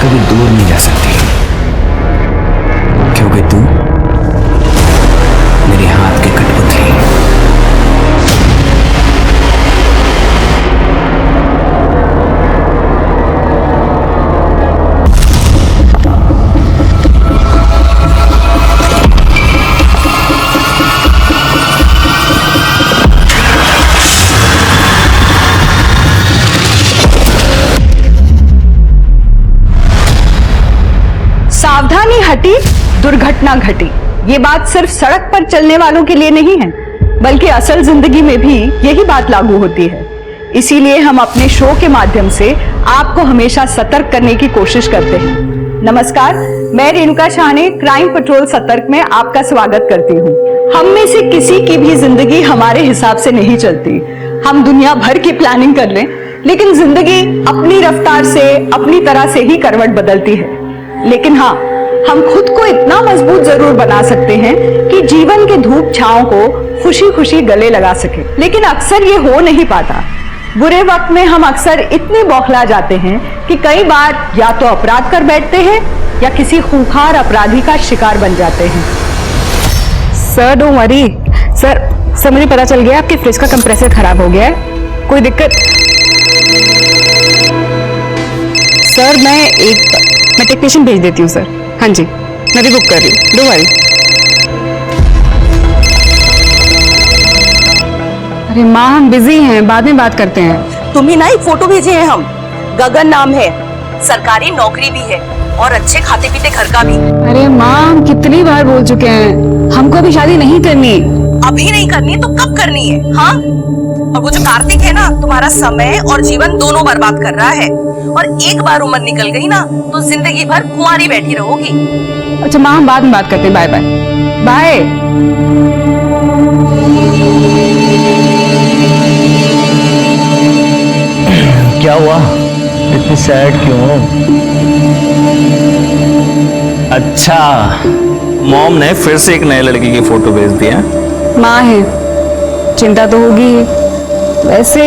कभी दूर नहीं जा सकती, क्योंकि तू मेरे हाथ की कठपुतली। सावधानी हटी, दुर्घटना घटी। ये बात सिर्फ सड़क पर चलने वालों के लिए नहीं है, बल्कि असल जिंदगी में भी यही बात लागू होती है। इसीलिए हम अपने शो के माध्यम से आपको हमेशा सतर्क करने की कोशिश करते हैं। नमस्कार, मैं रेणुका शाहने क्राइम पेट्रोल सतर्क में आपका स्वागत करती हूँ। हम में से किसी की भी जिंदगी हमारे हिसाब से नहीं चलती। हम दुनिया भर की प्लानिंग कर लें, लेकिन जिंदगी अपनी रफ्तार से, अपनी तरह से ही करवट बदलती है। लेकिन हाँ, हम खुद को इतना मजबूत जरूर बना सकते हैं कि जीवन के धूप छांव को खुशी खुशी गले लगा सके। लेकिन अक्सर ये हो नहीं पाता। बुरे वक्त में हम अक्सर इतने बौखला जाते हैं कि कई बार या तो अपराध कर बैठते हैं या किसी खूंखार अपराधी का शिकार बन जाते हैं। सर डोंट वरी सर मुझे पता चल गया आपके फ्रिज का कंप्रेसर खराब हो गया है। कोई दिक्कत? सर मैं टेक्नीशियन भेज देती हूँ सर। हाँ जी, मैं भी बुक कर रही हूँ, डोंट वरी। अरे माँ, हम बिजी हैं, बाद में बात करते हैं। तुम्हें ना एक फोटो भेजे हैं हम। गगन नाम है, सरकारी नौकरी भी है और अच्छे खाते पीते घर का भी। अरे माँ, हम कितनी बार बोल चुके हैं, हमको अभी शादी नहीं करनी। अभी नहीं करनी तो कब करनी है? हाँ, और वो जो कार्तिक है ना, तुम्हारा समय और जीवन दोनों बर्बाद कर रहा है। और एक बार उम्र निकल गई ना तो जिंदगी भर कुंवारी बैठी रहोगी। अच्छा माँ, हम बाद में बात करते हैं। Bye bye bye. क्या हुआ, इतनी सैड क्यों हो? अच्छा, मॉम ने फिर से एक नए लड़की की फोटो भेज दी है। माँ है, चिंता तो होगी। वैसे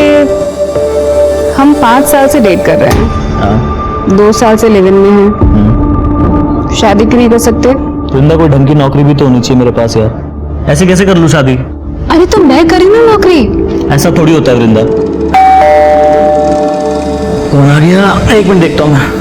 हम 5 साल से डेट कर रहे हैं। हाँ? 2 साल से लिव इन में हैं। शादी क्यों नहीं कर सकते? वृंदा, कोई ढंग की नौकरी भी तो होनी चाहिए मेरे पास यार। ऐसे कैसे कर लूं शादी? अरे तो मैं करी ना नौकरी। ऐसा थोड़ी होता है वृंदा। कौन आ गया? 1 मिनट देखता हूँ मैं।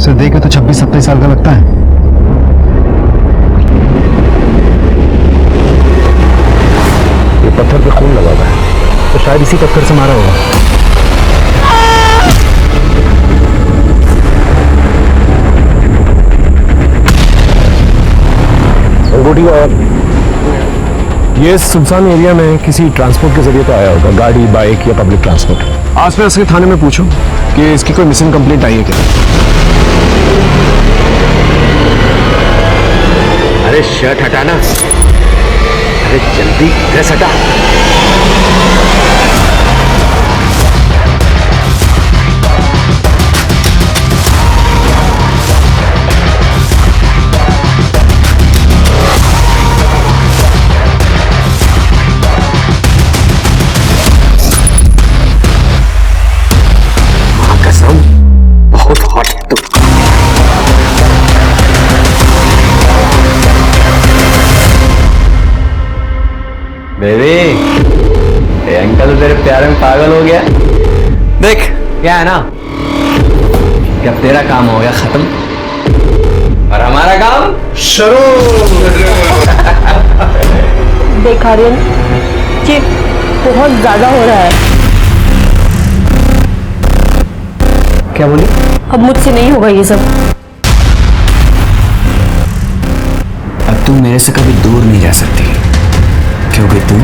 सर देखे तो 26-27 साल का लगता है। ये पत्थर पे खून लगा हुआ है, तो शायद इसी पत्थर से मारा होगा। ये सुनसान एरिया में किसी ट्रांसपोर्ट के जरिए तो आया होगा, गाड़ी, बाइक या पब्लिक ट्रांसपोर्ट। आसपास के थाने में पूछो कि इसकी कोई मिसिंग कंप्लेंट आई है क्या। अरे शर्ट हटाना, अरे जल्दी ड्रेस हटा। मां कसम, बहुत हॉट है तुम। बेबी, ये अंकल तेरे प्यार में पागल हो गया। देख क्या है ना, कि अब तेरा काम हो गया खत्म और हमारा काम शुरू। देखा रही ये बहुत ज्यादा हो रहा है। क्या बोली? अब मुझसे नहीं होगा ये सब। अब तू मेरे से कभी दूर नहीं जा सकती, क्योंकि तू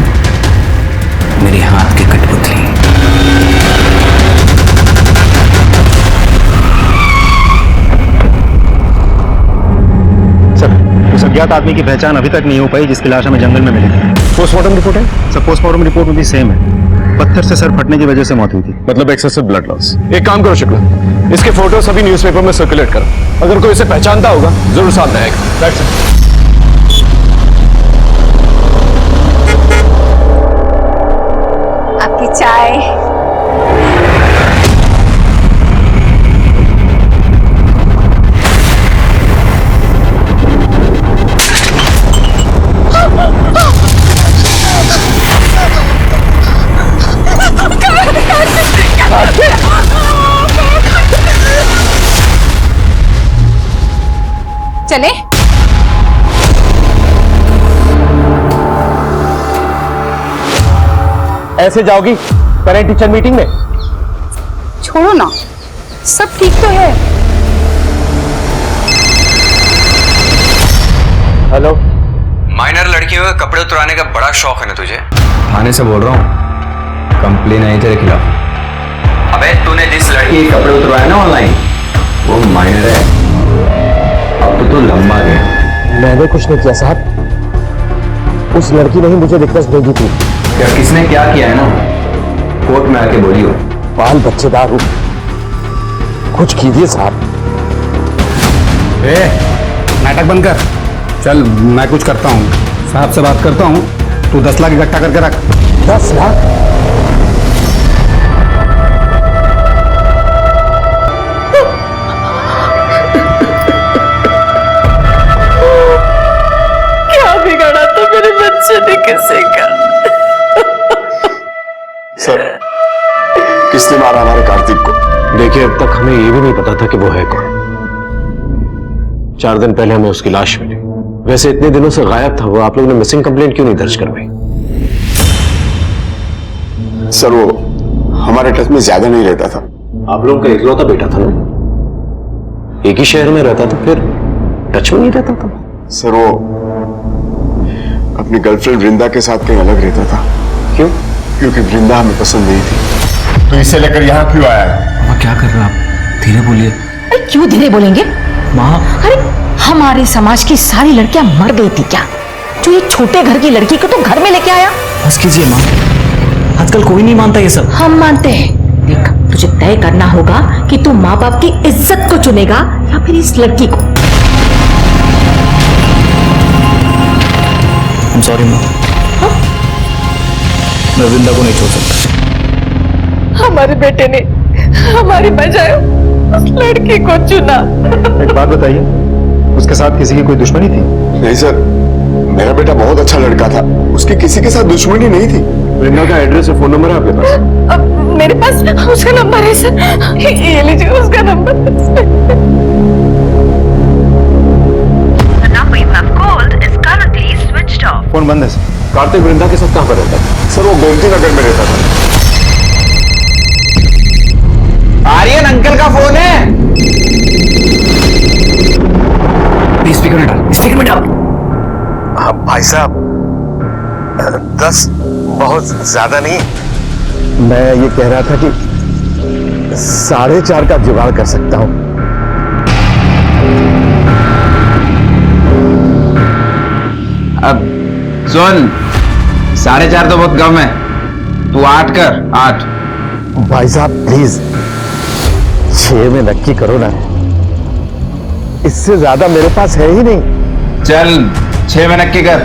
मेरे हाथ की कठपुतली है। सर, उस अज्ञात आदमी की पहचान अभी तक नहीं हो पाई जिसकी लाश हमें जंगल में मिली थी। पोस्टमार्टम रिपोर्ट है? सर, पोस्टमार्टम रिपोर्ट में भी सेम है। पत्थर से सर फटने की वजह से मौत हुई थी। मतलब एक्सेसिव ब्लड लॉस। एक काम करो शुक्ला, इसके फोटो सभी न्यूज़पेपर में सर्कुलेट करो। अगर कोई इसे पहचानता होगा जरूर सामने आएगा। That's it. आपकी चाय। चले? ऐसे जाओगी पेरेंट टीचर मीटिंग में? छोड़ो ना, सब ठीक तो है। हेलो, माइनर लड़कियों के कपड़े उतराने का बड़ा शौक है ना तुझे? थाने से बोल रहा हूँ, कंप्लेन आई तेरे खिलाफ। अबे तूने जिस लड़की के कपड़े उतरवाए ना ऑनलाइन, वो माइनर है। अब तो तू लंबा गया। मैंने कुछ नहीं किया साहब, उस लड़की ने ही मुझे रिक्वेस्ट भेजी थी। क्या किसने क्या किया है ना, कोर्ट में आके बोलियो। बाल बच्चेदार हूँ, कुछ कीजिए साहब। नाटक बंद कर, चल मैं कुछ करता हूँ, साहब से बात करता हूँ। तू 10 लाख इकट्ठा करके रख। 10 लाख? क्या बिगाड़ा तो मेरे बच्चे ने किसी का? सर, किसने मारा हमारे कार्तिक को? देखिए, अब तक हमें ये भी नहीं पता था कि वो है कौन। 4 दिन पहले हमें उसकी लाश मिली। वैसे इतने दिनों से गायब था वो, आप लोगों ने मिसिंग कंप्लेंट क्यों नहीं दर्ज करवाई? सर, वो हमारे टच में ज्यादा नहीं रहता था। आप लोगों का इकलौता बेटा था ना, एक ही शहर में रहता था, फिर टच में नहीं रहता था? सर, वो अपनी गर्लफ्रेंड वृंदा के साथ कहीं अलग रहता था। क्यों? क्योंकि वृंदा हमें पसंद नहीं थी। तो इसे लेकर यहाँ क्यों आया है? माँ क्या कर रहे हो आप? धीरे बोलिए। अरे क्यों धीरे बोलेंगे माँ? अरे हमारे समाज की सारी लड़कियां मर गई थी क्या, जो ये छोटे घर की लड़की को तो घर में लेके आया? बस कीजिए माँ, आजकल कोई नहीं मानता ये सब। हम मानते हैं। देख, तुझे तय करना होगा कि तू माँ बाप की इज्जत को चुनेगा या फिर इस लड़की को। सॉरी माँ, मैं वृंदा को नहीं छोड़ सकता। हमारे बेटे ने हमारी बजाय उस लड़की को चुना। एक बात बताइए, उसके साथ किसी की कोई दुश्मनी थी? नहीं सर, मेरा बेटा बहुत अच्छा लड़का था, उसकी किसी के साथ दुश्मनी नहीं थी। वृंदा का एड्रेस और फोन नंबर है आपके पास? अब मेरे पास उसका नंबर है सर, ये लीजिए उसका नंबर। फोन बंद है सर। कार्तिक वृंदा के साथ कहाँ पर रहता था? सर, वो गोमती नगर में रहता था। आर्यन अंकल का फोन है। स्पीकर में डाल, स्पीकर में डाल। हाँ भाई साहब, 10 बहुत ज्यादा नहीं। मैं ये कह रहा था कि 4.5 का जुगाड़ कर सकता हूँ। अब सुन, 4.5 तो बहुत कम है, तू 8 कर, 8। भाई साहब प्लीज 6 में नक्की करो ना, इससे ज्यादा मेरे पास है ही नहीं। चल 6 में नक्की कर।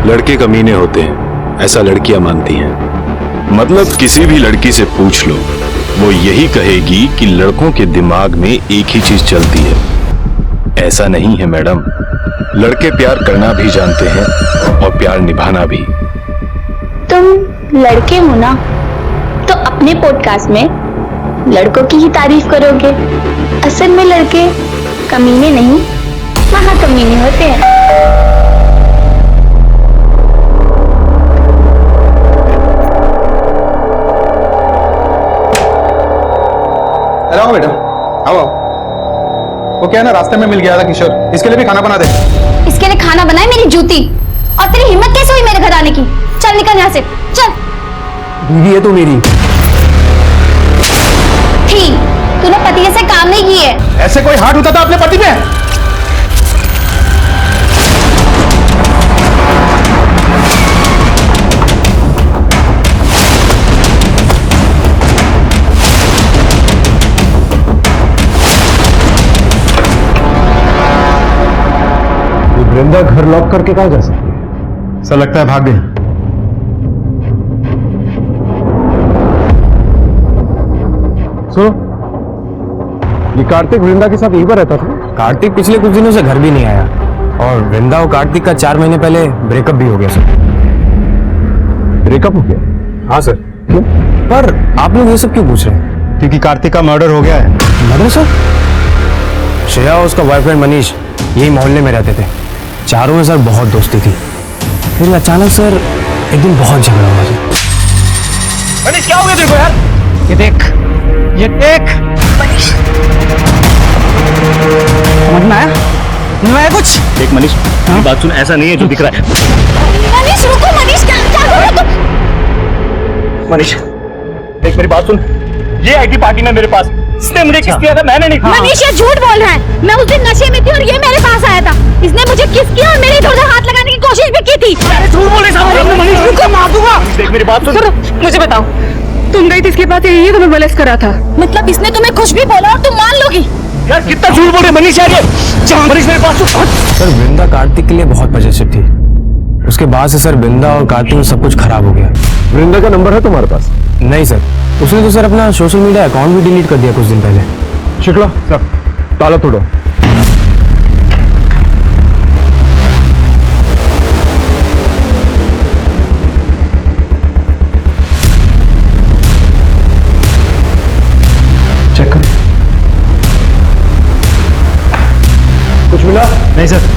लड़के कमीने होते हैं, ऐसा लड़कियां मानती हैं। मतलब किसी भी लड़की से पूछ लो, वो यही कहेगी कि लड़कों के दिमाग में एक ही चीज चलती है। ऐसा नहीं है मैडम, लड़के प्यार करना भी जानते हैं और प्यार निभाना भी। तुम लड़के हो ना, तो अपने पॉडकास्ट में लड़कों की ही तारीफ करोगे। असल में लड़के कमीने नहीं, महाकमीने होते हैं। आओ बेटा, आओ आओ। वो क्या है ना, रास्ते में मिल गया था किशोर, इसके लिए भी खाना बना दे। इसके लिए खाना बनाए मेरी जूती। और तेरी हिम्मत कैसे हुई मेरे घर आने की? चल निकल यहाँ से, चल। बीवी है तो मेरी। थी, तूने पति से काम नहीं किए। ऐसे कोई हाथ उठाता अपने पति पे? वृंदा घर लॉक करके कहां जा सकती है? ऐसा लगता है भाग गई। सुनो, ये कार्तिक वृंदा के साथ यहीं पर रहता था? कार्तिक पिछले कुछ दिनों से घर भी नहीं आया और वृंदा और कार्तिक का 4 महीने पहले ब्रेकअप भी हो गया सर। ब्रेकअप हो गया? हाँ सर। क्यों? पर आप लोग ये सब क्यों पूछ रहे हैं? क्योंकि कार्तिक का मर्डर हो गया है। Murder sir? श्रेया और उसका बॉयफ्रेंड मनीष यही मोहल्ले में रहते थे। चारों में सर बहुत दोस्ती थी। फिर अचानक सर एक दिन बहुत झगड़ा हुआ सर। मनीष क्या हो गया तेरे को यार? ये देख, ये देख। मनीष समझ में आया? समझ में आया कुछ? देख मनीष, मेरी बात सुन, ऐसा नहीं है जो दिख रहा है। मनीष रुको, मनीष क्या हो रहा है तुम? मनीष देख मेरी बात सुन, ये आई थी पार्टी में मेरे पास, इसने मुझे किस किया था, मैंने नहीं। मनीष ये झूठ बोल रहा है। मैं उस दिन नशे में थी और ये मेरे पास आया था। इसने मुझे किस किया और मेरे इधर हाथ लगाने की कोशिश भी की थी। झूठ बोले साहब, मनीष रुको, मार दूंगा। देख मेरी बात सुन। मुझे बताओ, तुम गई थी इसके पास, ये तुम्हें molest करा था? मतलब इसने तुम्हें कुछ भी बोला और तुम मान लोगी? यार कितना झूठ बोल रहे मनीष यार, ये मनीष मेरी बात सुन। सर वृंदा कार्तिक के लिए बहुत पजेसिव थी। उसके बाद से सर वृंदा और कार्तिक में सब कुछ खराब हो गया। वृंदा का नंबर है तुम्हारे पास? नहीं सर, उसने तो सर अपना सोशल मीडिया अकाउंट भी डिलीट कर दिया कुछ दिन पहले। शुक्ला सर, ताला तोड़ो। चेक कर। कुछ मिला? नहीं सर।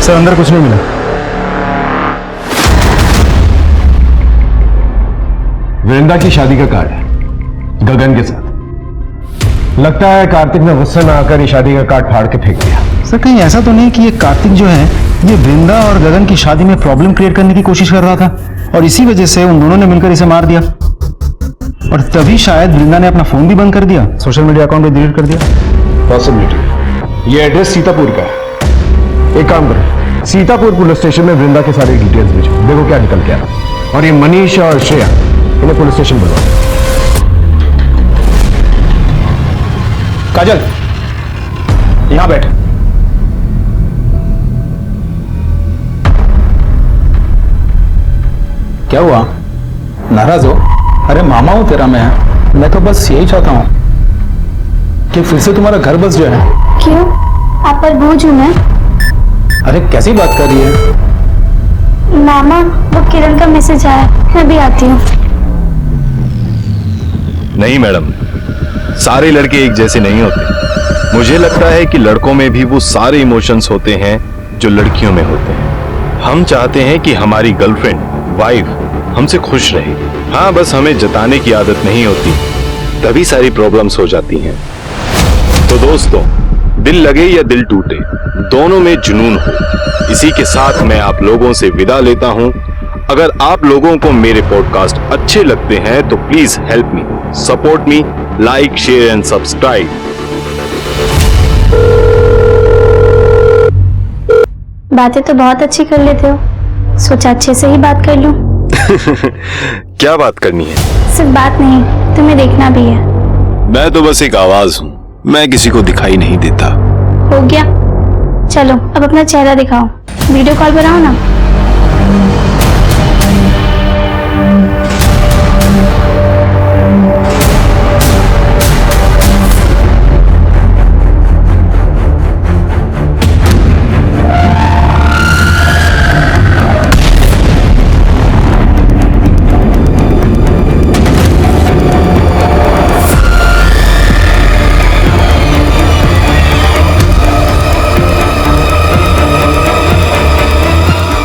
सर अंदर कुछ नहीं मिला। वृंदा की शादी का कार्ड है गगन के साथ। लगता है कार्तिक ने गुस्से में आकर ये शादी का कार्ड फाड़ के फेंक दिया। सर कहीं ऐसा तो नहीं कि ये कार्तिक जो है ये वृंदा और गगन की शादी में प्रॉब्लम क्रिएट करने की कोशिश कर रहा था और इसी वजह से उन दोनों ने मिलकर इसे मार दिया और तभी शायद वृंदा ने अपना फोन भी बंद कर दिया, सोशल मीडिया अकाउंट भी डिलीट कर दिया। पॉसिबिलिटी। ये एड्रेस सीतापुर का है। एक काम करो, सीतापुर पुलिस स्टेशन में वृंदा के सारे डिटेल्स भेजो, देखो क्या निकल के आ रहा। और ये मनीष और श्रेया इन्हें पुलिस स्टेशन बुलवाओ। काजल यहां बैठ। क्या हुआ, नाराज हो? अरे मामा हूं तेरा मैं तो बस यही चाहता हूं कि फिर से तुम्हारा घर बस जाए। क्यों? आप पर बोझ हूं मैं? अरे कैसी बात कर रही है? मामा वो किरण का मैसेज आया, मैं भी आती हूँ। नहीं मैडम, सारे लड़के एक जैसे नहीं होते। मुझे लगता है कि लड़कों में भी वो सारे इमोशंस होते हैं जो लड़कियों में होते हैं। हम चाहते हैं कि हमारी गर्लफ्रेंड, वाइफ हमसे खुश रहे। हाँ, बस हमें जताने की आदत नहीं होती, तभी सारी प्रॉब्लम्स हो जाती हैं। तो दोस्तों, दिल लगे या दिल टूटे, दोनों में जुनून हो, इसी के साथ मैं आप लोगों से विदा लेता हूं। अगर आप लोगों को मेरे पॉडकास्ट अच्छे लगते हैं तो please help me, support me, like, share and subscribe. बातें तो बहुत अच्छी कर लेते हो, सोचा अच्छे से ही बात कर लूं। क्या बात करनी है? सिर्फ बात नहीं, तुम्हें देखना भी है। मैं तो बस एक आवाज हूं, मैं किसी को दिखाई नहीं देता। हो गया, चलो अब अपना चेहरा दिखाओ, वीडियो कॉल पर आओ ना।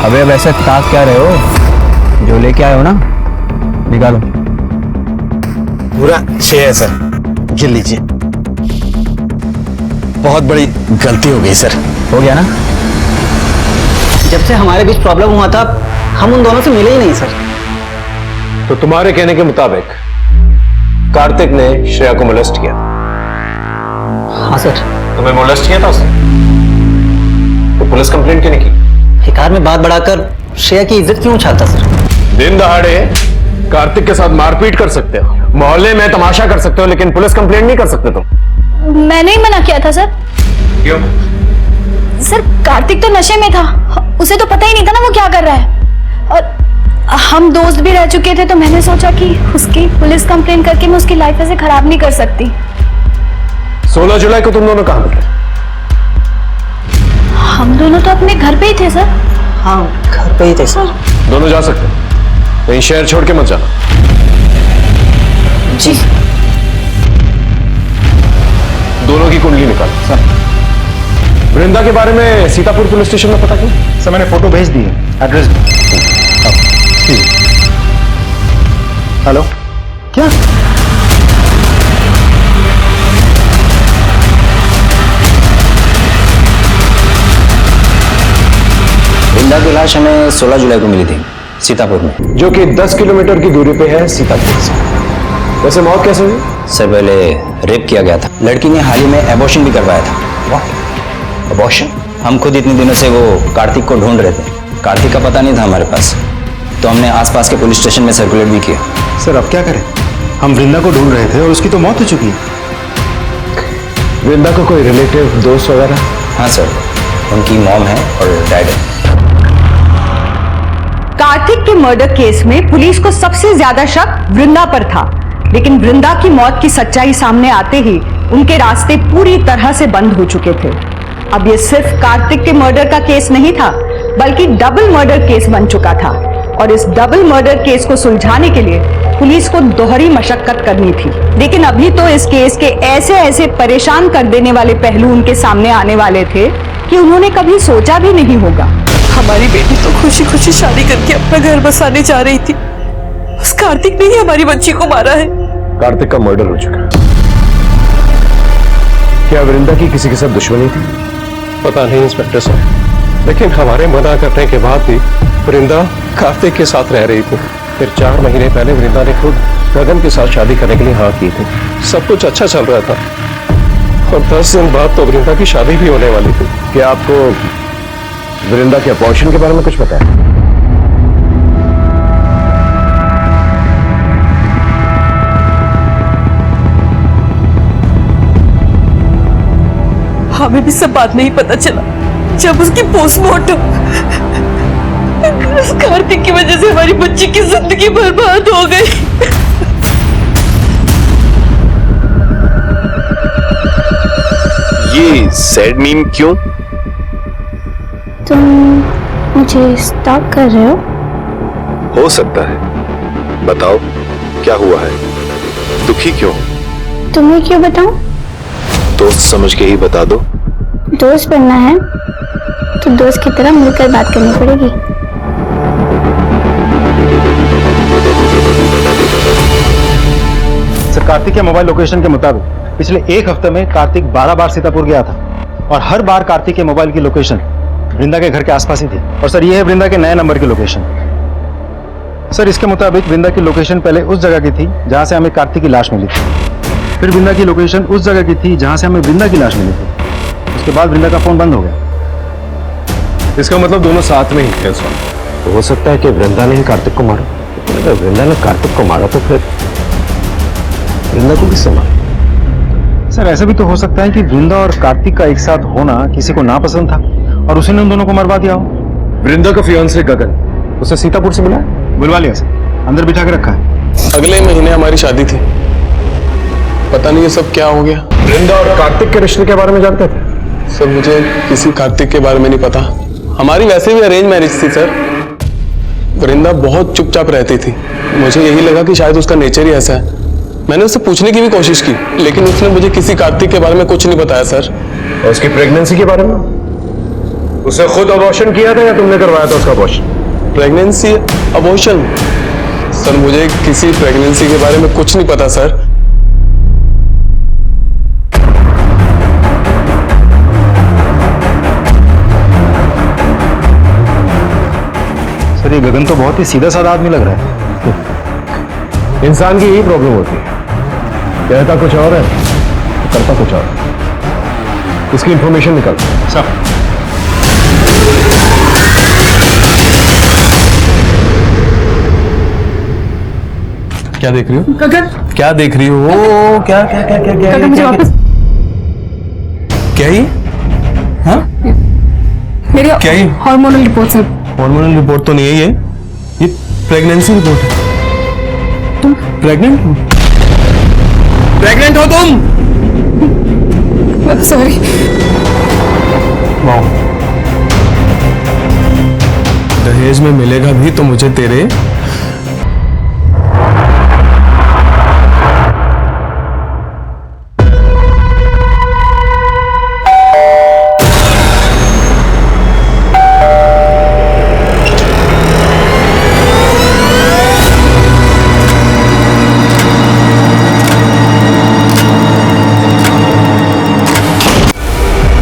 अबे अब ऐसे ताक क्या रहे हो? जो लेके आए हो ना निकालो। पूरा 6 है सर, गिन लीजिए। बहुत बड़ी गलती हो गई सर। हो गया ना? जब से हमारे बीच प्रॉब्लम हुआ था हम उन दोनों से मिले ही नहीं सर। तो तुम्हारे कहने के मुताबिक कार्तिक ने श्रेया को मोलेस्ट किया? हाँ सर। तुम्हें मोलेस्ट किया था उसने? तो पुलिस कंप्लेंट क्यों नहीं की? हिकार में बात बढ़ाकर श्रेया की इज्जत क्यों उछालता सर? दिन दहाड़े कार्तिक के साथ मारपीट कर सकते हो, मोहल्ले में तमाशा कर सकते हो, लेकिन पुलिस कंप्लेंट नहीं कर सकते तुम। मैंने ही मना किया था सर। क्यों? सर कार्तिक तो नशे में था, उसे तो पता ही नहीं था ना वो क्या कर रहा है। और हम दोस्त भी रह चुके थे तो मैंने सोचा कि उसकी पुलिस कंप्लेंट करके मैं उसकी लाइफ ऐसे खराब नहीं कर सकती। 16 जुलाई को तुम दोनों कहां मिले? हम दोनों तो अपने घर पे ही थे सर। हाँ घर पे ही थे सर। दोनों जा सकते हो, कहीं शहर छोड़ के मत जाना। जी। दोनों की कुंडली निकालो सर। वृंदा के बारे में सीतापुर पुलिस स्टेशन में पता क्यों? सर मैंने फोटो भेज दी है, एड्रेस भी। हेलो, क्या? वृंदा की लाश हमें 16 जुलाई को मिली थी सीतापुर में, जो कि 10 किलोमीटर की दूरी पे है सीतापुर से। वैसे मौत कैसे हुई? सर पहले रेप किया गया था, लड़की ने हाल ही में एबॉर्शन भी करवाया था। अबॉर्शन? हम खुद इतने दिनों से वो कार्तिक को ढूंढ रहे थे, कार्तिक का पता नहीं था हमारे पास, तो हमने आसपास के पुलिस स्टेशन में सर्कुलेट भी किया। सर अब क्या करें, हम वृंदा को ढूंढ रहे थे और उसकी तो मौत हो चुकी है। वृंदा को कोई रिलेटिव दोस्त वगैरह? हाँ सर, उनकी मॉम है और डैड है। कार्तिक के मर्डर केस में पुलिस को सबसे ज्यादा शक वृंदा पर था, लेकिन वृंदा की मौत की सच्चाई सामने आते ही उनके रास्ते पूरी तरह से बंद हो चुके थे। अब ये सिर्फ कार्तिक के मर्डर का केस नहीं था, बल्कि डबल मर्डर केस बन चुका था, और इस डबल मर्डर केस को सुलझाने के लिए पुलिस को दोहरी मशक्कत करनी थी। लेकिन अभी तो इस केस के ऐसे ऐसे परेशान कर देने वाले पहलू उनके सामने आने वाले थे कि उन्होंने कभी सोचा भी नहीं होगा। हमारी बेटी तो खुशी खुशी शादी करके अपना घर बसाने जा रही थी, उस कार्तिक ने ही हमारी बच्ची को मारा है। कार्तिक का मर्डर हो चुका है। क्या वृंदा की किसी के साथ दुश्मनी थी? पता नहीं इंस्पेक्टर साहब, लेकिन हमारे मना करने के बाद भी वृंदा कार्तिक के साथ रह रही थी। फिर 4 महीने पहले वृंदा ने खुद गगन के साथ शादी करने के लिए हाँ की थी। सब कुछ अच्छा चल रहा था और 10 दिन बाद तो वृंदा की शादी भी होने वाली थी। क्या आपको वृंदा के अपॉर्शन के बारे में कुछ पता है? हमें भी सब बात नहीं पता चला जब उसकी पोस्टमार्टम। उस कार्तिक की वजह से हमारी बच्ची की जिंदगी बर्बाद हो गई। ये सैड मीम क्यों? तुम मुझे स्टॉक कर रहे हो सकता है, बताओ क्या हुआ है, दुखी क्यों? तुम्हें क्यों बताऊं? दोस्त समझ के ही बता दो। दोस्त बनना है तो दोस्त की तरह मिलकर बात करनी पड़ेगी। सर कार्तिक के मोबाइल लोकेशन के मुताबिक पिछले 1 हफ्ते में कार्तिक 12 बार सीतापुर गया था, और हर बार कार्तिक के मोबाइल की लोकेशन वृंदा के घर के आसपास ही थी। और सर ये है वृंदा के नए नंबर की लोकेशन। सर इसके मुताबिक वृंदा की लोकेशन पहले उस जगह की थी जहां से हमें कार्तिक की लाश मिली थी, फिर वृंदा की लोकेशन उस जगह की थी जहां से हमें वृंदा की लाश मिली थी। उसके बाद वृंदा का फोन बंद हो गया। इसका मतलब दोनों साथ में ही थे। तो हो सकता है कि वृंदा ने ही कार्तिक को मारा। अगर वृंदा ने कार्तिक को मारा तो फिर वृंदा को किससे मारा? सर ऐसा भी तो हो सकता है कि वृंदा और कार्तिक का एक साथ होना किसी को नापसंद था और उसी ने उन दोनों को मरवा दिया हो। वृंदा का फियांसे गगन, उसे सीतापुर से बुलाया? बुलवा लिया सर, अंदर बिठा के रखा है। अगले महीने हमारी शादी थी, पता नहीं ये सब क्या हो गया। वृंदा और कार्तिक के रिश्ते के बारे में जानते थे? सर मुझे किसी कार्तिक के बारे में नहीं पता, हमारी वैसे भी अरेंज मैरिज थी सर। वृंदा बहुत चुपचाप रहती थी, मुझे यही लगा कि शायद उसका नेचर ही ऐसा है। मैंने उससे पूछने की भी कोशिश की, लेकिन उसने मुझे किसी कार्तिक के बारे में कुछ नहीं बताया सर। और उसकी प्रेगनेंसी के बारे में? उसने खुद अबॉर्शन किया था या तुमने करवाया था उसका अबॉर्शन? Pregnancy abortion? सर मुझे किसी प्रेगनेंसी के बारे में कुछ नहीं पता सर। सर ये गगन तो बहुत ही सीधा साधा आदमी लग रहा है। इंसान की यही प्रॉब्लम होती है, कहता कुछ और है करता कुछ और। इसकी इंफॉर्मेशन निकाल सर। क्या देख रही हो? गगन क्या देख रही हो? ओ, क्या क्या क्या क्या क्या गगन मुझे वापस क्या ये? हाँ? मेरे क्या ये? हार्मोनल रिपोर्ट्स हैं। हार्मोनल रिपोर्ट तो नहीं है ये प्रेगनेंसी रिपोर्ट है। तुम प्रेग्नेंट हो? प्रेग्नेंट हो तुम? सॉरी। वाह, दहेज में मिलेगा भी तो मुझे तेरे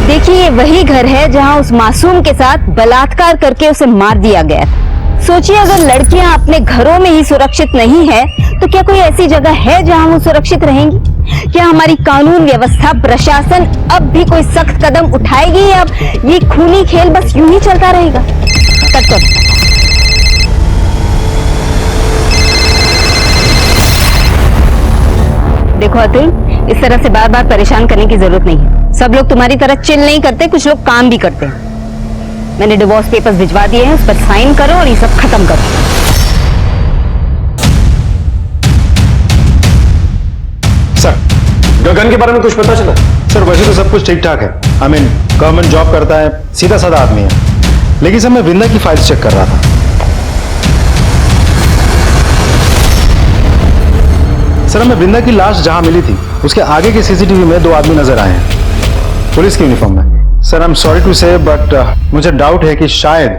देखिए, ये वही घर है जहां उस मासूम के साथ बलात्कार करके उसे मार दिया गया। सोचिए, अगर लड़कियां अपने घरों में ही सुरक्षित नहीं है तो क्या कोई ऐसी जगह है जहां वो सुरक्षित रहेंगी? क्या हमारी कानून व्यवस्था, प्रशासन अब भी कोई सख्त कदम उठाएगी या अब ये खूनी खेल बस यूं ही चलता रहेगा? कट कर। देखो अतुल, इस तरह से बार बार परेशान करने की जरूरत नहीं है। सब लोग तुम्हारी तरह चिल नहीं करते, कुछ लोग काम भी करते हैं। मैंने डिवोर्स पेपर्स भिजवा दिए हैं, उस पर साइन करो और ये सब खत्म करो। सर, गगन के बारे में कुछ पता चला? सर वैसे तो सब कुछ ठीक ठाक है। आई मीन गवर्नमेंट जॉब करता है, सीधा साधा आदमी है। लेकिन सर मैं वृंदा की फाइल्स चेक कर रहा था। सर हमें वृंदा की लाश जहां मिली थी उसके आगे के सीसीटीवी में 2 आदमी नजर आए हैं, पुलिस की यूनिफॉर्म में। Sir I am sorry to say but मुझे डाउट है कि शायद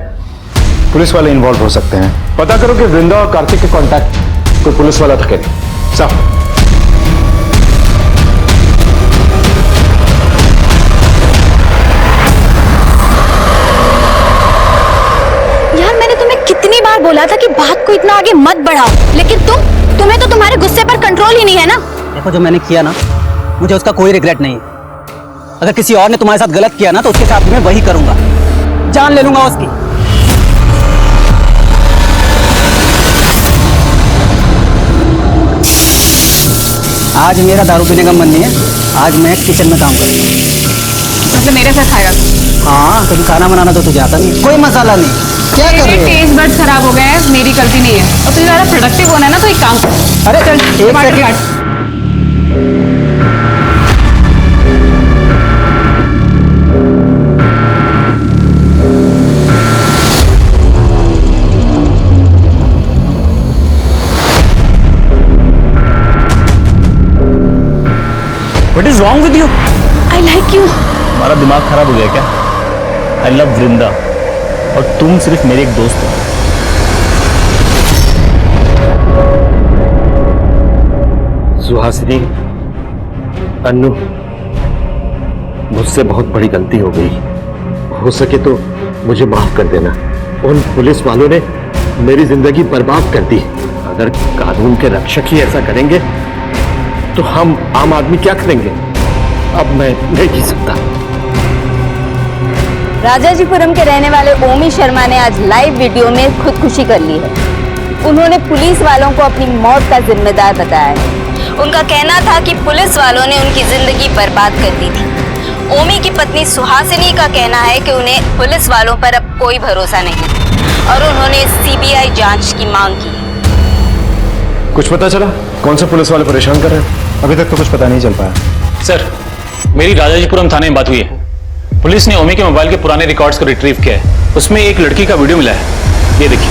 पुलिस वाले इन्वॉल्व हो सकते हैं। पता करो कि वृंदा और कार्तिक के कांटेक्ट कोई पुलिस वाला था क्या नहीं। साफ। यार मैंने तुम्हें कितनी बार बोला था कि बात को इतना आगे मत बढ़ाओ, लेकिन तुम्हें तो तुम्हारे गुस्से पर कंट्रोल ही नहीं है ना। देखो, जो मैंने किया ना, मुझे उसका कोई रिग्रेट नहीं। अगर किसी और ने तुम्हारे साथ गलत किया ना तो उसके साथ मैं वही करूंगा, जान ले लूंगा उसकी। आज मेरा दारू पीने का मन नहीं है, आज मैं किचन में काम करूंगा। मतलब मेरे साथ खाएगा? हाँ, कभी खाना बनाना तो तुझे आता नहीं, कोई मसाला नहीं। क्या कर रहे हो? टेस्ट बड्स खराब हो गए हैं, मेरी गलती नहीं है। और तुझे ज़्यादा प्रोडक्टिव होना है ना तो एक काम कर। अरे चल, एक second. What is wrong with you? I like you. हमारा दिमाग खराब हो गया क्या? I love वृंदा और तुम सिर्फ मेरे एक दोस्त हो। सुहासिनी, अन्नू, मुझसे बहुत बड़ी गलती हो गई। हो सके तो मुझे माफ कर देना। उन पुलिस वालों ने मेरी जिंदगी बर्बाद कर दी। अगर कानून के रक्षक ही ऐसा करेंगे तो हम आम आदमी क्या करेंगे? अब मैं नहीं जी सकता। राजाजीपुरम के रहने वाले ओमी शर्मा ने आज लाइव वीडियो में खुदकुशी कर ली है। उन्होंने पुलिस वालों को अपनी मौत का जिम्मेदार बताया है। उनका कहना था कि पुलिस वालों ने उनकी जिंदगी बर्बाद कर दी थी। ओमी की पत्नी सुहासिनी का कहना है कि उन्हें पुलिस वालों पर अब कोई भरोसा नहीं और उन्होंने सीबीआई जांच की मांग की। कुछ पता चला कौन से पुलिस वाले परेशान कर रहे हैं? अभी तक तो कुछ पता नहीं चल पाया। सर, मेरी राजाजीपुरम थाने में बात हुई है। पुलिस ने ओमी के मोबाइल के पुराने रिकॉर्ड्स को रिट्रीव किया है। उसमें एक लड़की का वीडियो मिला है, ये देखिए।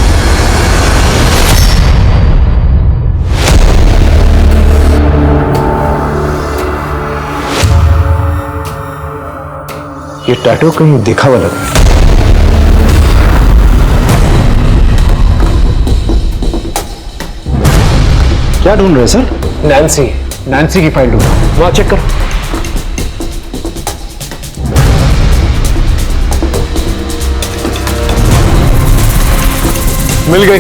ये टैटू कहीं दिखा हुआ लग रहा है। क्या ढूंढ रहे हैं सर? नैन्सी की फाइल ढूंढ, वहां चेक कर। मिल गई।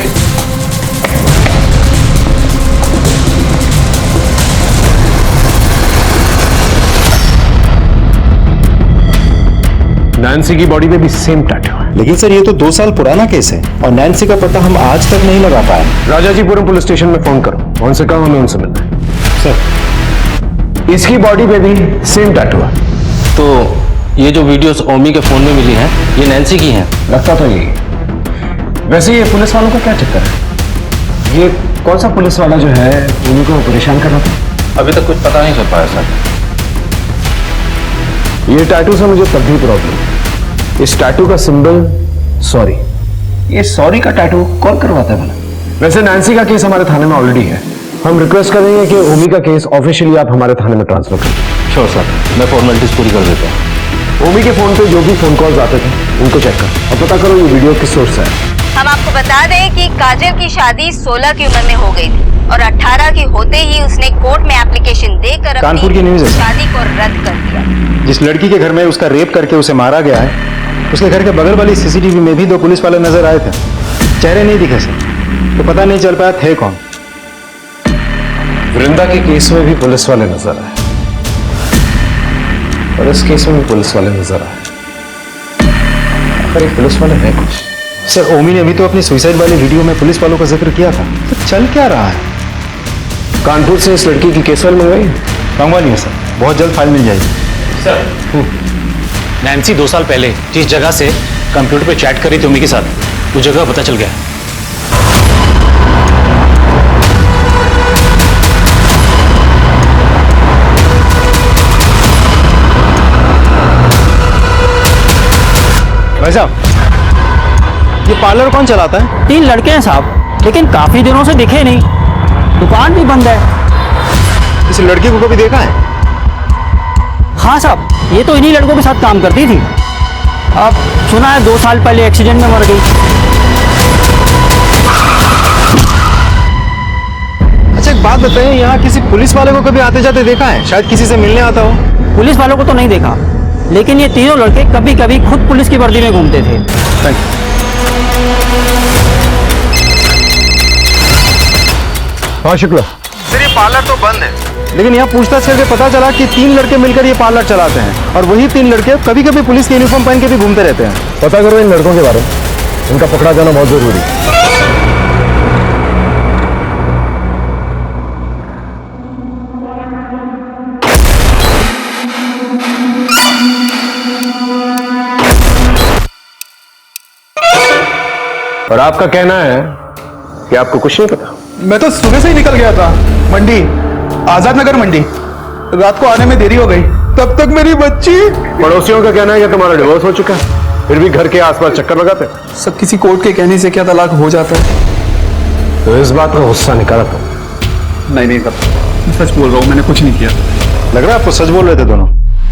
नैन्सी की बॉडी पे भी सेम टैटू है। लेकिन सर ये तो 2 साल पुराना केस है और नैन्सी का पता हम आज तक नहीं लगा पाए। राजाजीपुरम पुलिस स्टेशन में फोन करो, उनसे कहो हमें उनसे मिलना है। सर इसकी बॉडी पे भी सेम टैटू है। तो ये जो वीडियोस ओमी के फोन में मिली हैं ये नैन्सी की हैं? लगता तो यही। वैसे ये पुलिस वालों का क्या चक्कर है? ये कौन सा पुलिस वाला जो है उन्हीं को परेशान कर रहा था? अभी तक कुछ पता नहीं चल पाया सर। ये टैटू से मुझे तब भी प्रॉब्लम। इस टैटू का सिंबल सॉरी। ये सॉरी का टैटू कौन करवाता है भला? वैसे नैन्सी का केस हमारे थाने में ऑलरेडी है। हम रिक्वेस्ट करेंगे कि ओमी का केस ऑफिशियली आप हमारे थाने में ट्रांसफर करें। श्योर सर, मैं फॉर्मेलिटीज पूरी कर देता हूँ। ओमी के फोन पे जो भी फोन कॉल्स आते थे उनको चेक कर और पता करो ये वीडियो किस सोर्स से है। हम आपको बता दें कि काजल की शादी 16 की उम्र में हो गई थी और 18 की होते ही उसने कोर्ट में एप्लीकेशन देकर कानपुर की न्यूज़ है। शादी को रद्द कर दिया। जिस लड़की के घर में उसका रेप करके उसे मारा गया है उसके घर के बगल वाली सीसीटीवी में भी 2 पुलिस वाले नजर आए थे। चेहरे नहीं दिखे सर, तो पता नहीं चल पाया थे कौन। वृंदा के केस में भी पुलिस वाले नजर आए और इस केस में भी पुलिस वाले नजर आए। आखिर ये पुलिस वाले हैं कुछ? सर ओमी ने भी तो अपनी सुसाइड वाली वीडियो में पुलिस वालों का जिक्र किया था, तो चल क्या रहा है? कानपुर से इस लड़की की केस फाइल मंगवाई? मंगवा लिया सर, बहुत जल्द फाइल मिल जाएगी। सर नैन्सी 2 साल पहले जिस जगह से कंप्यूटर पे चैट करी थी ओमी के साथ, उस जगह पता चल गया। भाई साहब ये पार्लर कौन चलाता है? 3 लड़के हैं साहब, लेकिन काफी दिनों से दिखे नहीं, दुकान भी बंद है। इस लड़की को कभी देखा है? हाँ साहब, ये तो इन्हीं लड़कों के साथ काम करती थी। अब सुना है 2 साल पहले एक्सीडेंट में मर गई। अच्छा एक बात बताइए, यहाँ किसी पुलिस वाले को कभी आते जाते देखा है? शायद किसी से मिलने आता हो। पुलिस वालों को तो नहीं देखा, लेकिन ये तीनों लड़के कभी कभी खुद पुलिस की वर्दी में घूमते थे। हाँ शुक्ला। सर ये पार्लर तो बंद है, लेकिन यहाँ पूछताछ करके पता चला कि 3 लड़के मिलकर ये पार्लर चलाते हैं और वही 3 लड़के कभी कभी पुलिस की यूनिफॉर्म पहन के भी घूमते रहते हैं। पता करो इन लड़कों के बारे में, इनका पकड़ा जाना बहुत जरूरी है। और आपका कहना है कि आपको कुछ नहीं पता? मैं तो सुबह से ही निकल गया था मंडी, आजाद नगर मंडी। रात को आने में देरी हो गई, तब तक मेरी बच्ची। पड़ोसियों का कहना है कि तुम्हारा डिवोर्स हो चुका है, फिर भी घर के आसपास चक्कर लगाते। सब किसी कोर्ट के कहने से क्या तलाक हो जाता है? तो इस बात का गुस्सा निकाला था? नहीं मैं सच बोल रहा हूँ, मैंने कुछ नहीं किया। लग रहा है आपको सच बोल रहे थे दोनों।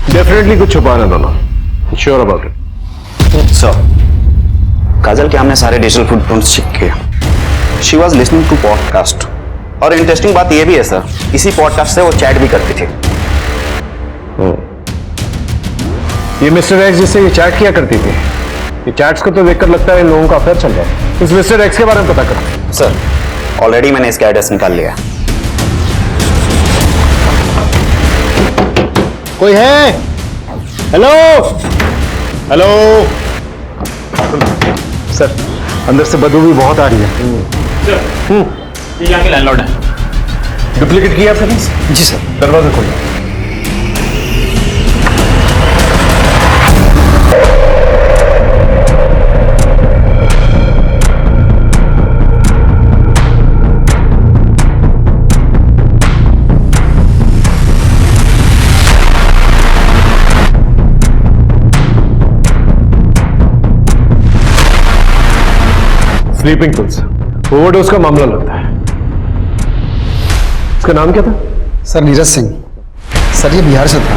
डेफिनेटली कुछ छुपाना दोनों। Sure about it? Sir Kajal के हमने सारे डिजिटल फुटप्रिंट्स चेक किए। She was listening to podcast और इंटरेस्टिंग बात यह भी है सर, इसी पॉडकास्ट से वो चैट भी करती थी। ये मिस्टर एक्स जिससे ये चैट किया करती थी, ये चैट्स को तो देखकर लगता है इन लोगों का अफेयर चल रहा है। इस मिस्टर एक्स के बारे में पता करो। सर ऑलरेडी मैंने इसका एड्रेस निकाल लिया। कोई है? हेलो हेलो सर, अंदर से बदबू भी बहुत आ रही है। सर ये यहाँ के लैंडलॉर्ड है। डुप्लीकेट किया आपने? जी सर। दरवाजा खोलो। स्लीपिंग पिल्स, ओवरडोज का मामला लगता है। इसका नाम क्या था? सर नीरज सिंह। सर ये बिहार से था।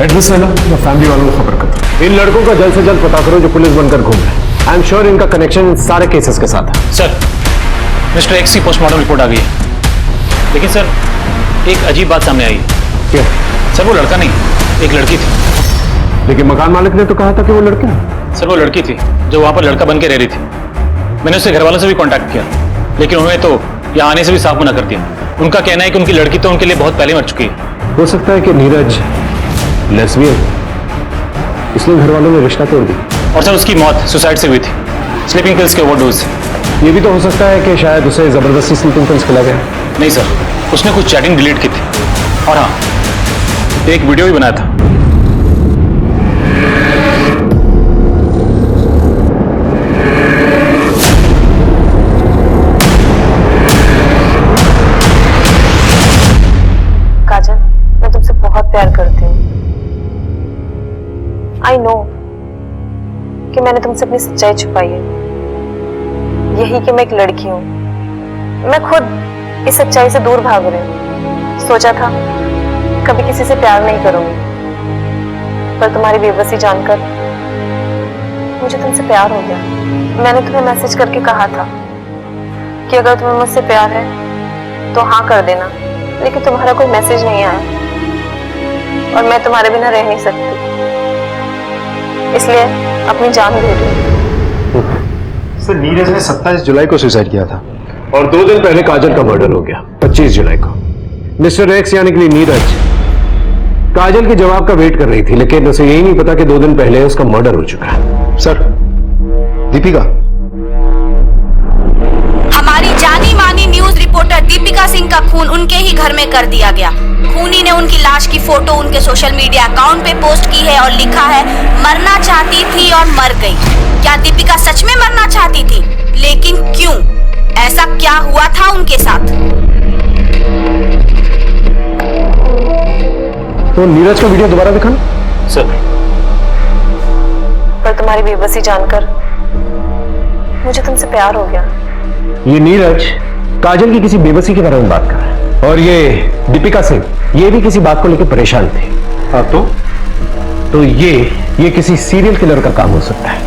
एड्रेस ले लो, मैं फैमिली वालों को खबर करता हूँ। इन लड़कों का जल्द से जल्द पता करो जो पुलिस बनकर घूम रहे हैं। आई एम श्योर इनका कनेक्शन इन सारे केसेस के साथ है। सर मिस्टर एक्स की पोस्टमार्टम रिपोर्ट आ गई है। लेकिन सर एक अजीब बात सामने आई। क्या? सर वो लड़का नहीं, एक लड़की थी। लेकिन मकान मालिक ने तो कहा था कि वो लड़का है। सर वो लड़की थी जो वहां पर लड़का बन के रह रही थी। मैंने उसके घर वालों से भी कांटेक्ट किया, लेकिन उन्होंने तो यहाँ आने से भी साफ मना कर दिया। उनका कहना है कि उनकी लड़की तो उनके लिए बहुत पहले मर चुकी है। हो सकता है कि नीरज लेस्बियन, इसलिए घर वालों ने रिश्ता तोड़ दिया। और सर उसकी मौत सुसाइड से हुई थी, स्लीपिंग पिल्स के ओवरडोज। ये भी तो हो सकता है कि शायद उसे जबरदस्ती स्लीपिंग पिल्स खिला गया। नहीं सर, उसने कुछ चैटिंग डिलीट की थी और हाँ एक वीडियो भी बनाया था। काजल, मैं तुमसे बहुत प्यार करती हूँ। आई नो कि मैंने तुमसे अपनी सच्चाई छुपाई है, यही कि मैं एक लड़की हूँ। मैं खुद इस सच्चाई से दूर भाग रही हूँ। सोचा था कभी किसी से प्यार नहीं करूंगी, पर तुम्हारी बेबसी जानकर मुझे तुमसे प्यार हो गया। मैंने तुम्हें मैसेज करके कहा था कि अगर तुम्हें मुझसे प्यार है तो हाँ कर देना, लेकिन तुम्हारा कोई मैसेज नहीं आया और मैं तुम्हारे बिना रह नहीं सकती, इसलिए अपनी जान दे रही हूँ। सर नीरज ने 27 जुलाई को सुसाइड किया था और 2 दिन पहले काजल का मर्डर हो गया 25 जुलाई को। मिस्टर एक्स यानी कि नीरज काजल के जवाब का वेट कर रही थी, लेकिन उसे यही नहीं पता कि 2 दिन पहले उसका मर्डर हो चुका है। सर दीपिका, हमारी जानी मानी न्यूज रिपोर्टर दीपिका सिंह का खून उनके ही घर में कर दिया गया। खूनी ने उनकी लाश की फोटो उनके सोशल मीडिया अकाउंट पे पोस्ट की है और लिखा है मरना चाहती थी और मर गई। क्या दीपिका सच में मरना चाहती थी? लेकिन क्यों? ऐसा क्या हुआ था उनके साथ? तो नीरज का वीडियो दोबारा दिखाना। सर पर तुम्हारी बेबसी जानकर मुझे तुमसे प्यार हो गया। ये नीरज काजल की किसी बेबसी के बारे में बात कर रहा है और ये दीपिका सिंह ये भी किसी बात को लेकर परेशान थे। हाँ तो ये किसी सीरियल किलर का काम हो सकता है।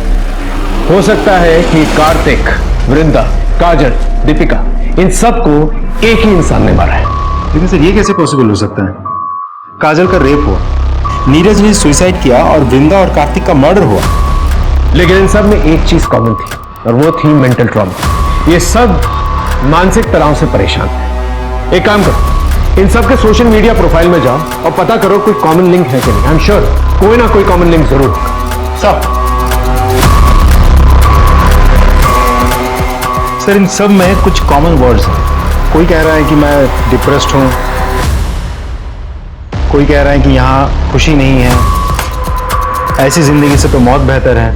हो सकता है कि कार्तिक, वृंदा, काजल, दीपिका इन सबको एक ही इंसान ने मारा है। लेकिन सर ये कैसे पॉसिबल हो सकता है? काजल का रेप हुआ, नीरज ने सुसाइड किया और वृंदा और कार्तिक का मर्डर हुआ, लेकिन इन सब में एक चीज कॉमन थी और वो थी मेंटल ट्रॉमा। ये सब मानसिक तनाव से परेशान थे। एक काम करो, इन सब के सोशल मीडिया प्रोफाइल में जाओ और पता करो कोई कॉमन लिंक है कि नहीं। आई एम श्योर कोई ना कोई कॉमन लिंक जरूर होगा। सर इन सब में कुछ कॉमन वर्ड्स हैं। कोई कह रहा है कि मैं डिप्रेस्ड हूं, कोई कह रहा है कि यहाँ खुशी नहीं है, ऐसी जिंदगी से तो मौत बेहतर है।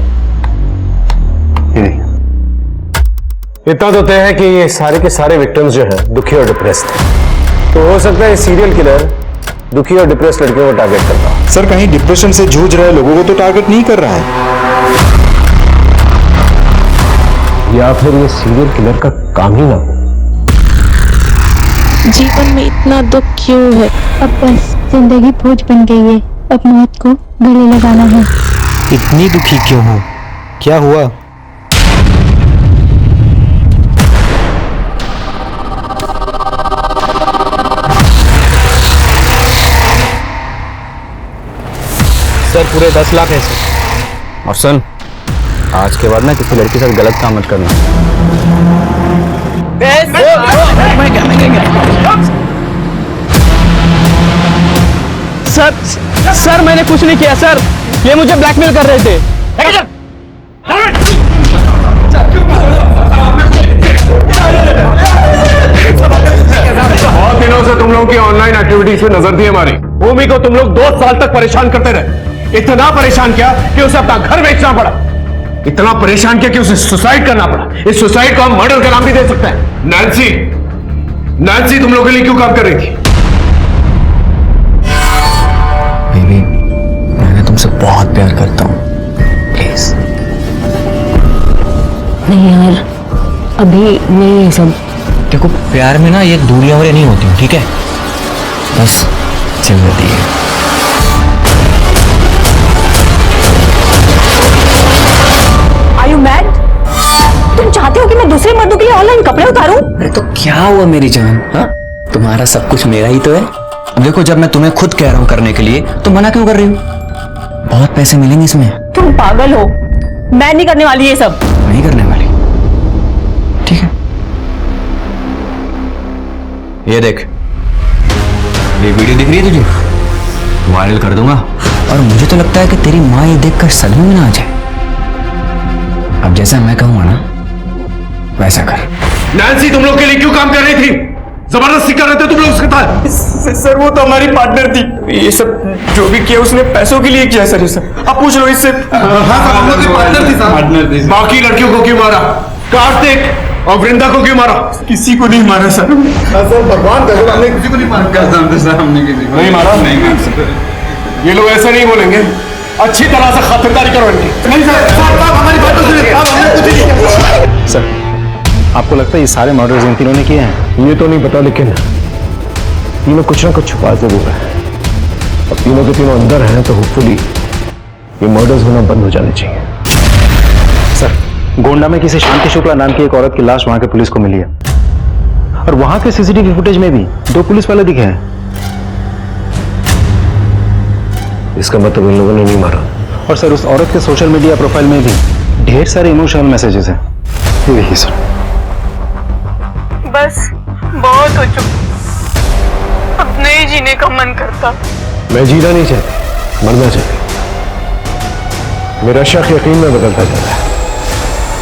इतना तो तय है कि ये सारे के सारे विक्टिम्स जो हैं दुखी और डिप्रेस्ड हैं। तो हो सकता है सीरियल किलर दुखी और डिप्रेस्ड लड़कियों को टारगेट करता है। सर कहीं डिप्रेशन से जूझ रहे लोगों को तो टारगेट नहीं कर रहा है, या फिर ये सीरियल किलर का काम ही ना हो। जीवन में इतना दुख क्यों है? अब बस जिंदगी बोझ बन गई है, अब मौत को गले लगाना है। इतनी दुखी क्यों हो? क्या हुआ? सर पूरे 10 लाख है सर। और सुन, आज के बाद ना किसी लड़की के साथ गलत काम मत करना। सर मैंने कुछ नहीं किया सर, ये मुझे ब्लैकमेल कर रहे थे। बहुत दिनों से तुम लोगों की ऑनलाइन एक्टिविटीज पे नजर थी हमारी। भूमि को तुम लोग 2 साल तक परेशान करते रहे। इतना परेशान किया कि उसे अपना घर बेचना पड़ा, इतना परेशान किया कि उसे सुसाइड करना पड़ा। इस सुसाइड को हम मर्डर का नाम भी दे सकते हैं। नैन्सी तुम लोगों के लिए क्यों काम कर रही थी? बेबी, मैं तुमसे बहुत प्यार करता हूँ, प्लीज। नहीं यार, अभी नहीं ये सब। देखो प्यार में ना ये दूरियां वूरियां नहीं होती, ठीक है? बस जिंदगी है। Are you mad? तुम चाहते हो कि मैं दूसरे मर्दों के लिए ऑनलाइन कपड़े उतारूं? अरे तो क्या हुआ मेरी जान? हाँ, तुम्हारा सब कुछ मेरा ही तो है। देखो, जब मैं तुम्हें खुद कह रहा हूं करने के लिए तो मना क्यों कर रही हो? बहुत पैसे मिलेंगे इसमें। तुम पागल हो, मैं नहीं करने वाली ये सब। नहीं करने वाली? ठीक है, ये देख, ये वीडियो दिख रही है तुझे? वायरल कर दूंगा। और मुझे तो लगता है कि तेरी माँ ये देखकर सदमे में ना आ जाए। अब जैसा मैं कहूंगा ना वैसा कर। नैन्सी तुम लोग के लिए क्यों काम कर रही थी? जबरदस्ती कर रहे थे तुम लोग उसके साथ? सर वो तो हमारी पार्टनर थी, ये सब जो भी किया उसने पैसों के लिए किया सर। ये सब आप पूछ लो इससे। पार्टनर थी। बाकी लड़कियों को क्यों मारा? कार्तिक और वृंदा को क्यों मारा? किसी को नहीं मारा सर। सर भगवान का हमने किसी को नहीं मारा। कसम से सर, हमने किसी को नहीं मारा। नहीं मारा। ये लोग ऐसा नहीं बोलेंगे, अच्छी तरह से खातिरदारी करो इनकी। नहीं सर, हमारी बातों सुनिए। हमने कुछ नहीं किया। सर, आपको लगता है ये सारे मर्डर्स इन तीनों ने किए हैं? ये तो नहीं पता, लेकिन तीनों कुछ ना कुछ छुपा जरूर है। अब तीनों के तीनों अंदर हैं तो होपफुली ये मर्डर्स होना बंद हो जाने चाहिए। सर, गोंडा में किसी शांति शुक्ला नाम की एक औरत की लाश वहां के पुलिस को मिली है, और वहां के सीसीटीवी फुटेज में भी 2 पुलिस वाले दिखे हैं। इसका मतलब इन लोगों ने नहीं मारा। और सर, उस औरत के सोशल मीडिया प्रोफाइल में भी ढेर सारे इमोशनल मैसेजेस हैं। ये देखिए सर। बस बहुत हो चुका, अब नहीं जीने का मन करता। मैं जीना नहीं चाहती, मरना चाहती। मेरा शक यकीन में बदलता जा रहा है।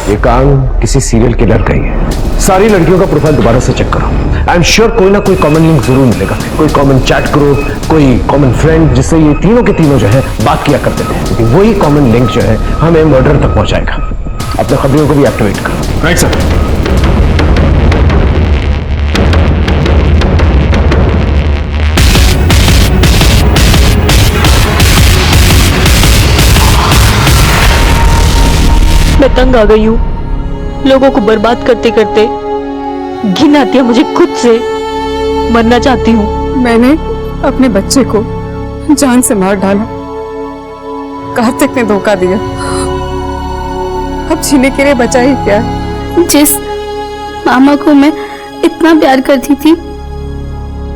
ये काम किसी सीरियल किलर का ही है। सारी लड़कियों का प्रोफाइल दोबारा से चेक करो। आई एम श्योर कोई ना कोई कॉमन लिंक जरूर मिलेगा। कोई कॉमन चैट ग्रुप, कोई कॉमन फ्रेंड, जिससे ये तीनों के तीनों जो है बात किया करते थे। क्योंकि वही कॉमन लिंक जो है हमें मर्डर तक पहुंचाएगा। अपने खबरों को भी एक्टिवेट करो। Right sir. मैं तंग आ गई हूँ, लोगों को बर्बाद करते करते घिन आती है मुझे खुद से। मरना चाहती हूँ। मैंने अपने बच्चे को जान से मार डाला, कार्तिक ने धोखा दिया। अब जीने के लिए बचा ही क्या? जिस मामा को मैं इतना प्यार करती थी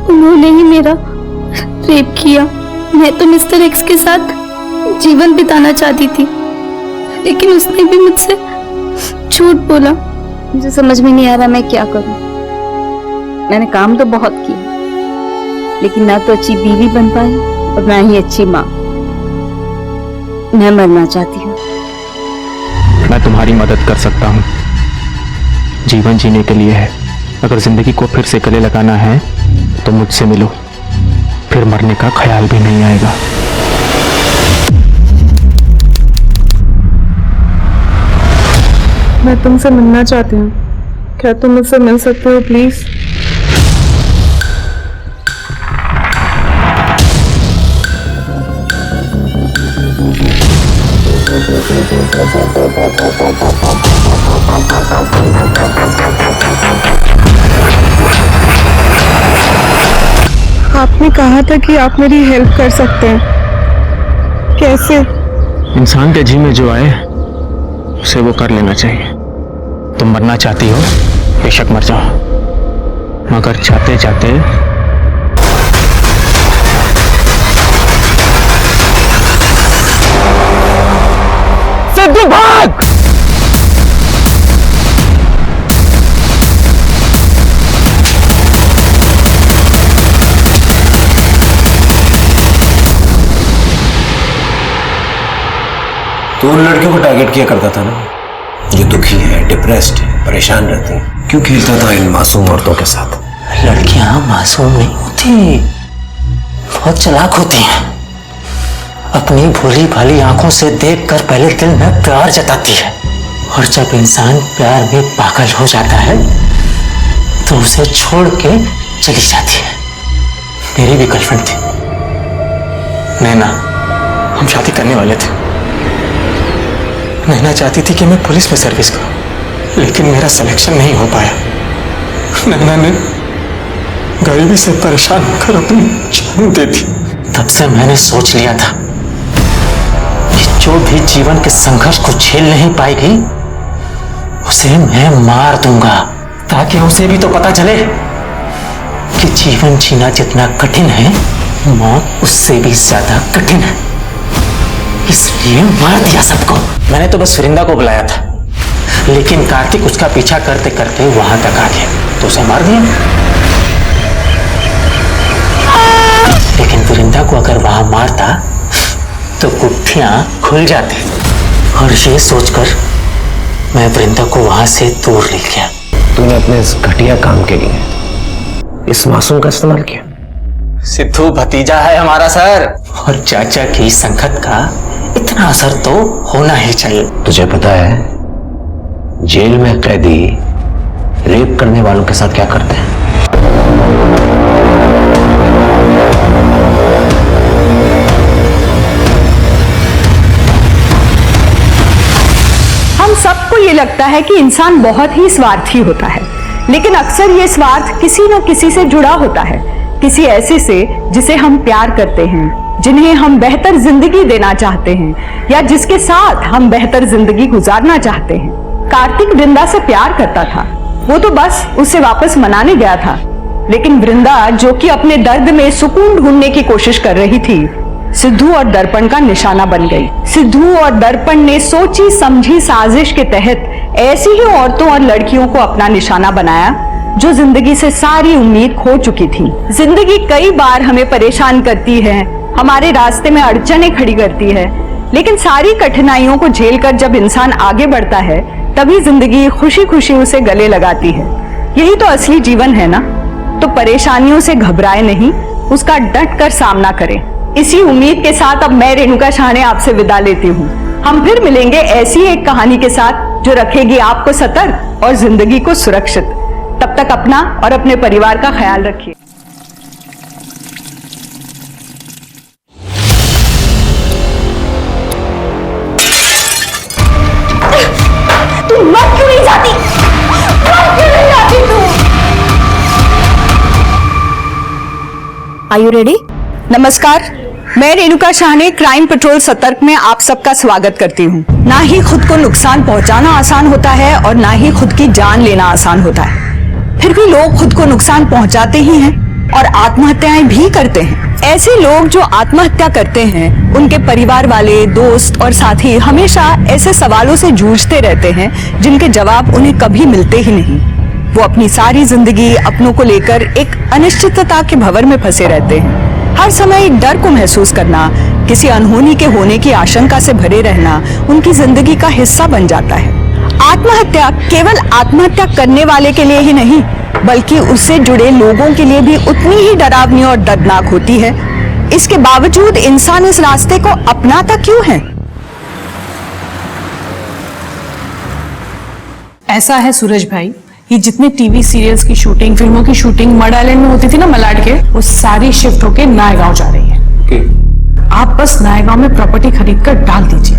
उन्होंने ही मेरा रेप किया। मैं तो मिस्टर एक्स के साथ जीवन बिताना चाहती थी, लेकिन उसने भी मुझसे झूठ बोला। मुझे समझ में नहीं आ रहा मैं क्या करूं। मैंने काम तो बहुत किया, लेकिन ना तो अच्छी बीवी बन पाई और ना ही अच्छी माँ। मैं मरना चाहती हूँ। मैं तुम्हारी मदद कर सकता हूँ। जीवन जीने के लिए है। अगर जिंदगी को फिर से गले लगाना है तो मुझसे मिलो, फिर मरने का ख्याल भी नहीं आएगा। मैं तुमसे मिलना चाहती हूँ, क्या तुम मुझसे मिल सकते हो प्लीज? आपने कहा था कि आप मेरी हेल्प कर सकते हैं, कैसे? इंसान के जी में जो आए उसे वो कर लेना चाहिए। तुम मरना चाहती हो, बेशक मर जाओ, मगर चाहते चाहते सिद्धू भाग! तो उन लड़कियों को टारगेट किया करता था ना, जो दुखी है, डिप्रेस्ड है, परेशान रहती हैं। क्यों खेलता था इन मासूम औरतों के साथ? लड़कियां मासूम नहीं होती, बहुत चालाक होती हैं। अपनी भोली भाली आंखों से देखकर पहले दिल में प्यार जताती है, और जब इंसान प्यार में पागल हो जाता है तो उसे छोड़ के चली जाती है। मेरी भी गर्लफ्रेंड थी नैना, हम शादी करने वाले थे। नैना चाहती थी कि मैं पुलिस में सर्विस करूं, लेकिन मेरा सिलेक्शन नहीं हो पाया। नैना ने गरीबी से परेशान होकर अपनी जान दे दी। तब से मैंने सोच लिया था कि जो भी जीवन के संघर्ष को झेल नहीं पाएगी उसे मैं मार दूंगा, ताकि उसे भी तो पता चले कि जीवन जीना जितना कठिन है, मौत उससे भी ज्यादा कठिन है। इसलिए मार दिया सबको। मैंने तो बस वृंदा को बुलाया था, लेकिन कार्तिक उसका पीछा करते करते वहां तक आ गया तो उसे मार दिया। लेकिन वृंदा को अगर वहां मारता तो गुत्थियां खुल जाती, और ये सोचकर मैं वृंदा को वहां से दूर ले गया। तूने अपने इस घटिया काम के लिए इस मासूम का इस्तेमाल किया। सिद्धू भतीजा है हमारा सर, और चाचा की संगत का इतना असर तो होना ही चाहिए। तुझे पता है जेल में कैदी रेप करने वालों के साथ क्या करते हैं? हम सबको ये लगता है कि इंसान बहुत ही स्वार्थी होता है, लेकिन अक्सर ये स्वार्थ किसी न किसी से जुड़ा होता है, किसी ऐसे से जिसे हम प्यार करते हैं, जिन्हें हम बेहतर जिंदगी देना चाहते हैं, या जिसके साथ हम बेहतर जिंदगी गुजारना चाहते हैं। कार्तिक वृंदा से प्यार करता था, वो तो बस उससे वापस मनाने गया था, लेकिन वृंदा जो कि अपने दर्द में सुकून ढूंढने की कोशिश कर रही थी, सिद्धू और दर्पण का निशाना बन गई। सिद्धू और दर्पण ने सोची समझी साजिश के तहत ऐसी ही औरतों और लड़कियों को अपना निशाना बनाया जो जिंदगी से सारी उम्मीद खो चुकी थी। जिंदगी कई बार हमें परेशान करती है, हमारे रास्ते में अड़चनें खड़ी करती है, लेकिन सारी कठिनाइयों को झेलकर जब इंसान आगे बढ़ता है, तभी जिंदगी खुशी खुशी उसे गले लगाती है। यही तो असली जीवन है ना। तो परेशानियों से घबराए नहीं, उसका डट कर सामना करें। इसी उम्मीद के साथ अब मैं रेणुका शाहने आपसे विदा लेती हूँ। हम फिर मिलेंगे ऐसी एक कहानी के साथ जो रखेगी आपको सतर्क और जिंदगी को सुरक्षित। तब तक अपना और अपने परिवार का ख्याल रखिए। तू मर क्यों नहीं जाती? मर क्यों नहीं जाती तू? Are you ready? नमस्कार, मैं रेणुका शाहने क्राइम पेट्रोल सतर्क में आप सबका स्वागत करती हूँ। ना ही खुद को नुकसान पहुंचाना आसान होता है और ना ही खुद की जान लेना आसान होता है, फिर भी लोग खुद को नुकसान पहुंचाते ही हैं और आत्महत्याएं भी करते हैं। ऐसे लोग जो आत्महत्या करते हैं, उनके परिवार वाले, दोस्त और साथी हमेशा ऐसे सवालों से जूझते रहते हैं जिनके जवाब उन्हें कभी मिलते ही नहीं। वो अपनी सारी जिंदगी अपनों को लेकर एक अनिश्चितता के भंवर में फंसे रहते हैं। हर समय एक डर को महसूस करना, किसी अनहोनी के होने की आशंका से भरे रहना उनकी जिंदगी का हिस्सा बन जाता है। आत्महत्या केवल आत्महत्या करने वाले के लिए ही नहीं, बल्कि उससे जुड़े लोगों के लिए भी उतनी ही डरावनी और दर्दनाक होती है। इसके बावजूद इंसान इस रास्ते को अपनाता क्यों है? ऐसा है सूरज भाई, ये जितने टीवी सीरियल्स की शूटिंग, फिल्मों की शूटिंग मड आइलैंड में होती थी ना मलाड के, वो सारी शिफ्ट होके नायगांव जा रही है। आप बस नायगांव में प्रॉपर्टी खरीद कर डाल दीजिए।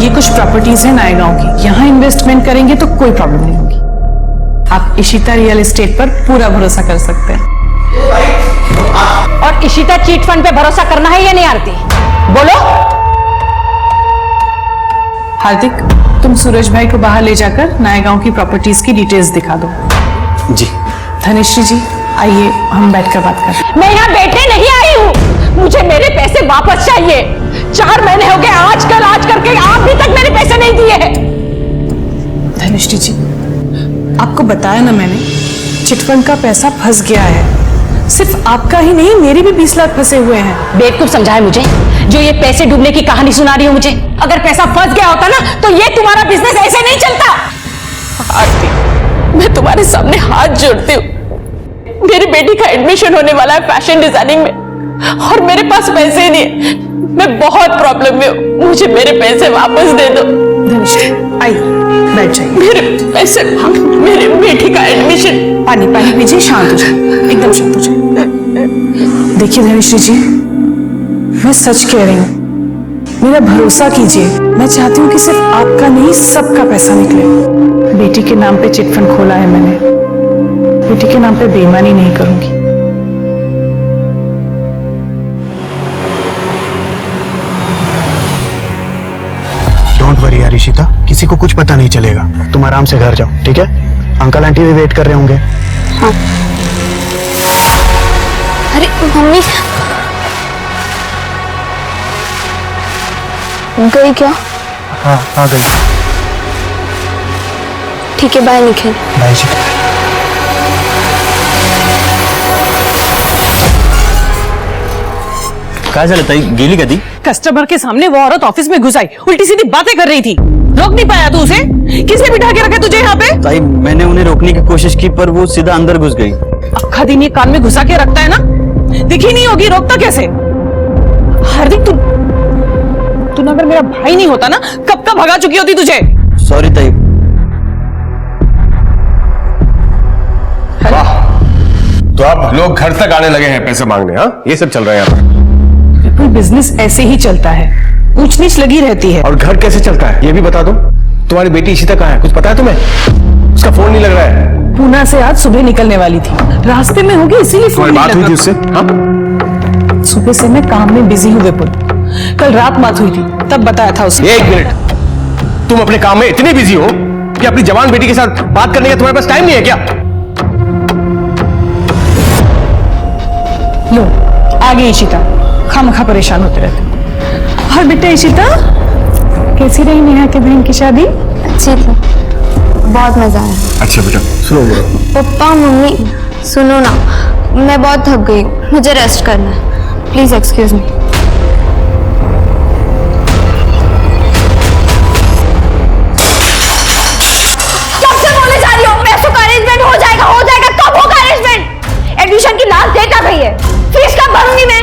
ये कुछ प्रॉपर्टीज है नायगांव की, यहाँ इन्वेस्टमेंट करेंगे तो कोई प्रॉब्लम नहीं होगी। आप इशिता रियल एस्टेट पर पूरा भरोसा कर सकते हैं। और इशिता चीट फंड पे भरोसा करना है या नहीं आरती? बोलो। हार्दिक, तुम सूरज भाई को बाहर ले जाकर नायगांव की प्रॉपर्टीज की डिटेल्स दिखा दो। जी। धनिश्री जी, आइए हम बैठकर बात करें। मैं यहाँ बैठने नहीं आई हूँ, मुझे मेरे पैसे वापस चाहिए। 4 महीने हो गए आज करके आप भी तक मेरे पैसे नहीं दिए हैं। धनिश्री जी, आपको बताया ना मैंने, चिटफंड का पैसा फंस गया है। सिर्फ आपका ही नहीं, मेरे भी 20 लाख फंसे हुए हैं। बेवकूफ समझा है मुझे, जो ये पैसे डूबने की कहानी सुना रही हो मुझे। अगर पैसा फंस गया होता ना तो ये तुम्हारा बिजनेस ऐसे नहीं चलता। आरती, मैं तुम्हारे सामने हाथ जोड़ती हूँ। मेरी बेटी का एडमिशन होने वाला है फैशन डिजाइनिंग में और मेरे पास पैसे ही नहीं है। मैं बहुत प्रॉब्लम में हूँ, मुझे मेरे पैसे वापस दे दो। आइए बैठ जाइए। मेरे पैसे, मेरी बेटी का एडमिशन। पानी पानी पीजिए, शांत हो जाइए, एकदम शांत हो जाइए। देखिए धनिश्री जी, मैं सच कह रही हूँ, मेरा भरोसा कीजिए। मैं चाहती हूँ कि सिर्फ आपका नहीं, सबका पैसा निकले। बेटी के नाम पे चिटफंड खोला है मैंने, बेटी के नाम पे बेईमानी नहीं करूंगी। डोंट वरी यार इशिता, किसी को कुछ पता नहीं चलेगा। तुम आराम से घर जाओ, ठीक है? अंकल आंटी भी वेट कर रहे होंगे। हाँ। अरे मम्मी गई क्या? हाँ आ गई। ठीक है, बाय निखिल। बाय जी। काय झालं ताई, गेली कधी? कस्टमर के सामने वो औरत ऑफिस में घुस आई, उल्टी सीधी बातें कर रही थी। रोक नहीं पाया तू उसे? किसने बिठा के रखा तुझे यहाँ पे? ताई मैंने उन्हें रोकने की कोशिश की पर वो सीधा अंदर घुस गई। अक्खा दिन ये कान में घुसा के रखता है ना, दिखी नहीं होगी, रोकता कैसे? हार्दिक तू अगर मेरा भाई नहीं होता ना, कब का भगा चुकी होती तुझे। सॉरी ताई। वाह, तो अब लोग घर तक आने लगे हैं पैसे मांगने। हाँ, ये सब चल रहा है यहाँ पर। कोई बिजनेस ऐसे ही चलता है, ऊंच नीच लगी रहती है। और घर कैसे चलता है ये भी बता दो। तुम्हारी बेटी इशिता कहाँ है, कुछ पता है तुम्हें? उसका फोन नहीं लग रहा है। पूना से आज सुबह निकलने वाली थी, रास्ते में होगी इसीलिए फोन नहीं बात हुई लगा। थी उससे? हाँ? सुबह से मैं काम में बिजी हूँ विपुल, कल रात बात हुई थी तब बताया था उसे। एक मिनट, तुम अपने काम में इतनी बिजी हो कि अपनी जवान बेटी के साथ बात करने का तुम्हारे पास टाइम नहीं है क्या? लो आ गई इशिता, खामखा परेशान होते रहते। और बेटा इशिता, कैसी रही नेहा के बहन की शादी? अच्छी थी, बहुत मजा आया। अच्छा बेटा सुनो बोलो। पापा मम्मी सुनो ना, मैं बहुत थक गई हूँ, मुझे रेस्ट करना है, प्लीज एक्सक्यूज मी। कब से बोले जा रही हो पैसों का अरेंजमेंट हो जाएगा, कब होगा अरेंजमेंट? एडमिशन की लास्ट डेट आ गई है, फीस कब भरूंगी मैं?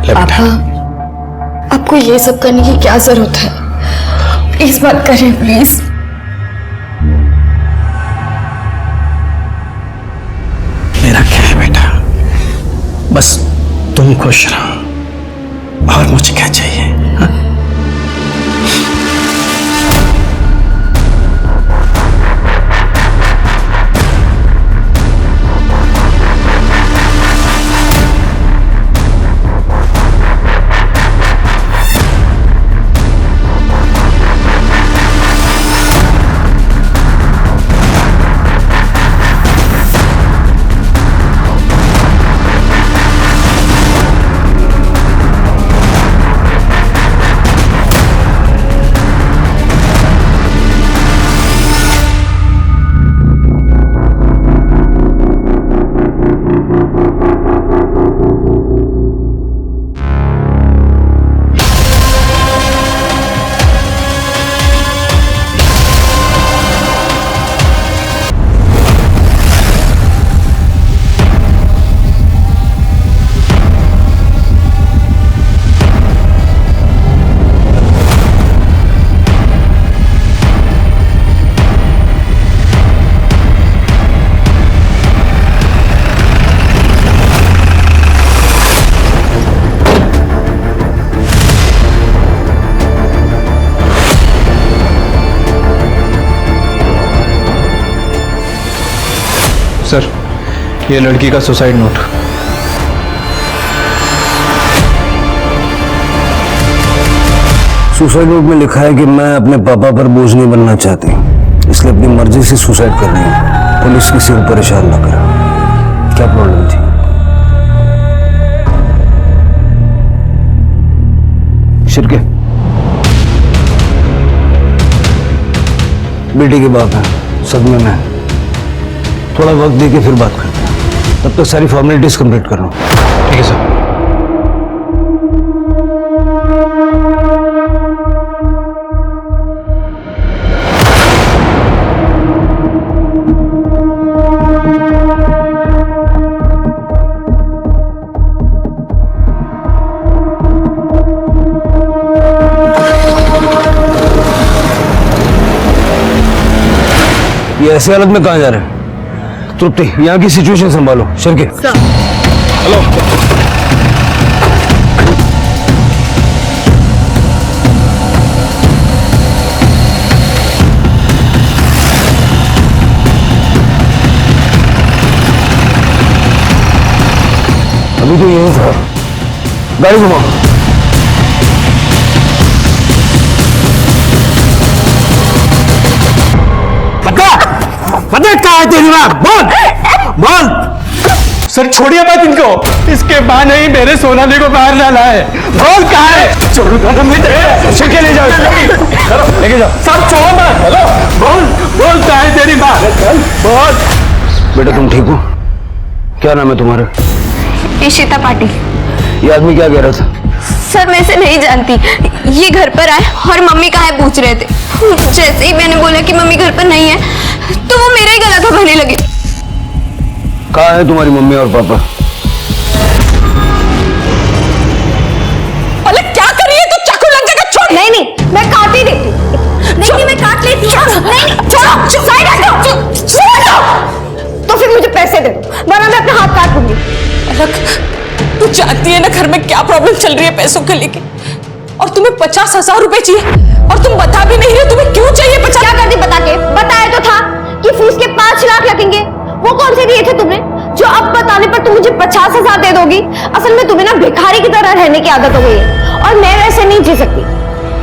पापा, आपको ये सब करने की क्या जरूरत है? प्लीज मत करें, प्लीज। मेरा क्या है बेटा, बस तुम खुश रहो और मुझे क्या चाहिए? हाँ? सर, ये लड़की का सुसाइड नोट। सुसाइड नोट में लिखा है कि मैं अपने पापा पर बोझ नहीं बनना चाहती, इसलिए अपनी मर्जी से सुसाइड कर रही हूँ। पुलिस किसी को परेशान ना करे। क्या प्रॉब्लम थी? शिरके बेटी के बाप है, सदमे में है। थोड़ा वक्त दे के फिर बात करते हैं, तब तक सारी फॉर्मेलिटीज कंप्लीट कर लो। ठीक है सर। ये ऐसे हालत में कहाँ जा रहे हैं? तृप्ति, यहाँ की सिचुएशन संभालो। शिरके हेलो, अभी तो यही था, गाड़ी घुमाओ। पता कहाँ है तेरी माँ? बोल बोल। सर छोड़िए मत इनको, इसके माँ ने ही मेरे सोनाली को बाहर डाला है। बोल कहाँ है? छोड़ूंगा तो मैं तेरे ले जाओ, लेके जाओ। सब छोड़ो मत। हेलो बोल बोल कहाँ है तेरी माँ? बोल। बेटा तुम ठीक हो? क्या नाम है तुम्हारा? इशिता पाटिल। ये आदमी क्या कह रहा था? सर मैं इसे नहीं जानती, ये घर पर आए और मम्मी कहाँ है पूछ रहे थे। जैसे ही मैंने बोला कि मम्मी घर पर नहीं है तो वो मेरा ही गला दबाने लगे। कहाँ है तुम्हारी मम्मी और पापा? अरे क्या कर रही है तू? चाकू लग जाएगा, छोड़। नहीं नहीं मैं काट ही देती हूँ। नहीं मैं काट लेती हूँ। नहीं छोड़ो, साइड हटो, छोड़ो। तो फिर मुझे पैसे दे दो वरना मैं अपना हाथ काट लूंगी। तू जानती है ना घर में क्या प्रॉब्लम चल रही है पैसों को लेके, और तुम्हें 50,000 रुपए चाहिए और तुम बता भी नहीं रहे तुम्हें क्यों चाहिए 50। क्या करती बता के? बताया तो था कि फीस के 5 लाख लगेंगे। वो कौन से दिए थे तुमने जो अब बताने पर तुम मुझे 50,000 दे दोगी? असल में तुम्हें ना भिखारी की तरह रहने की आदत हो गई है और मैं वैसे नहीं जी सकती,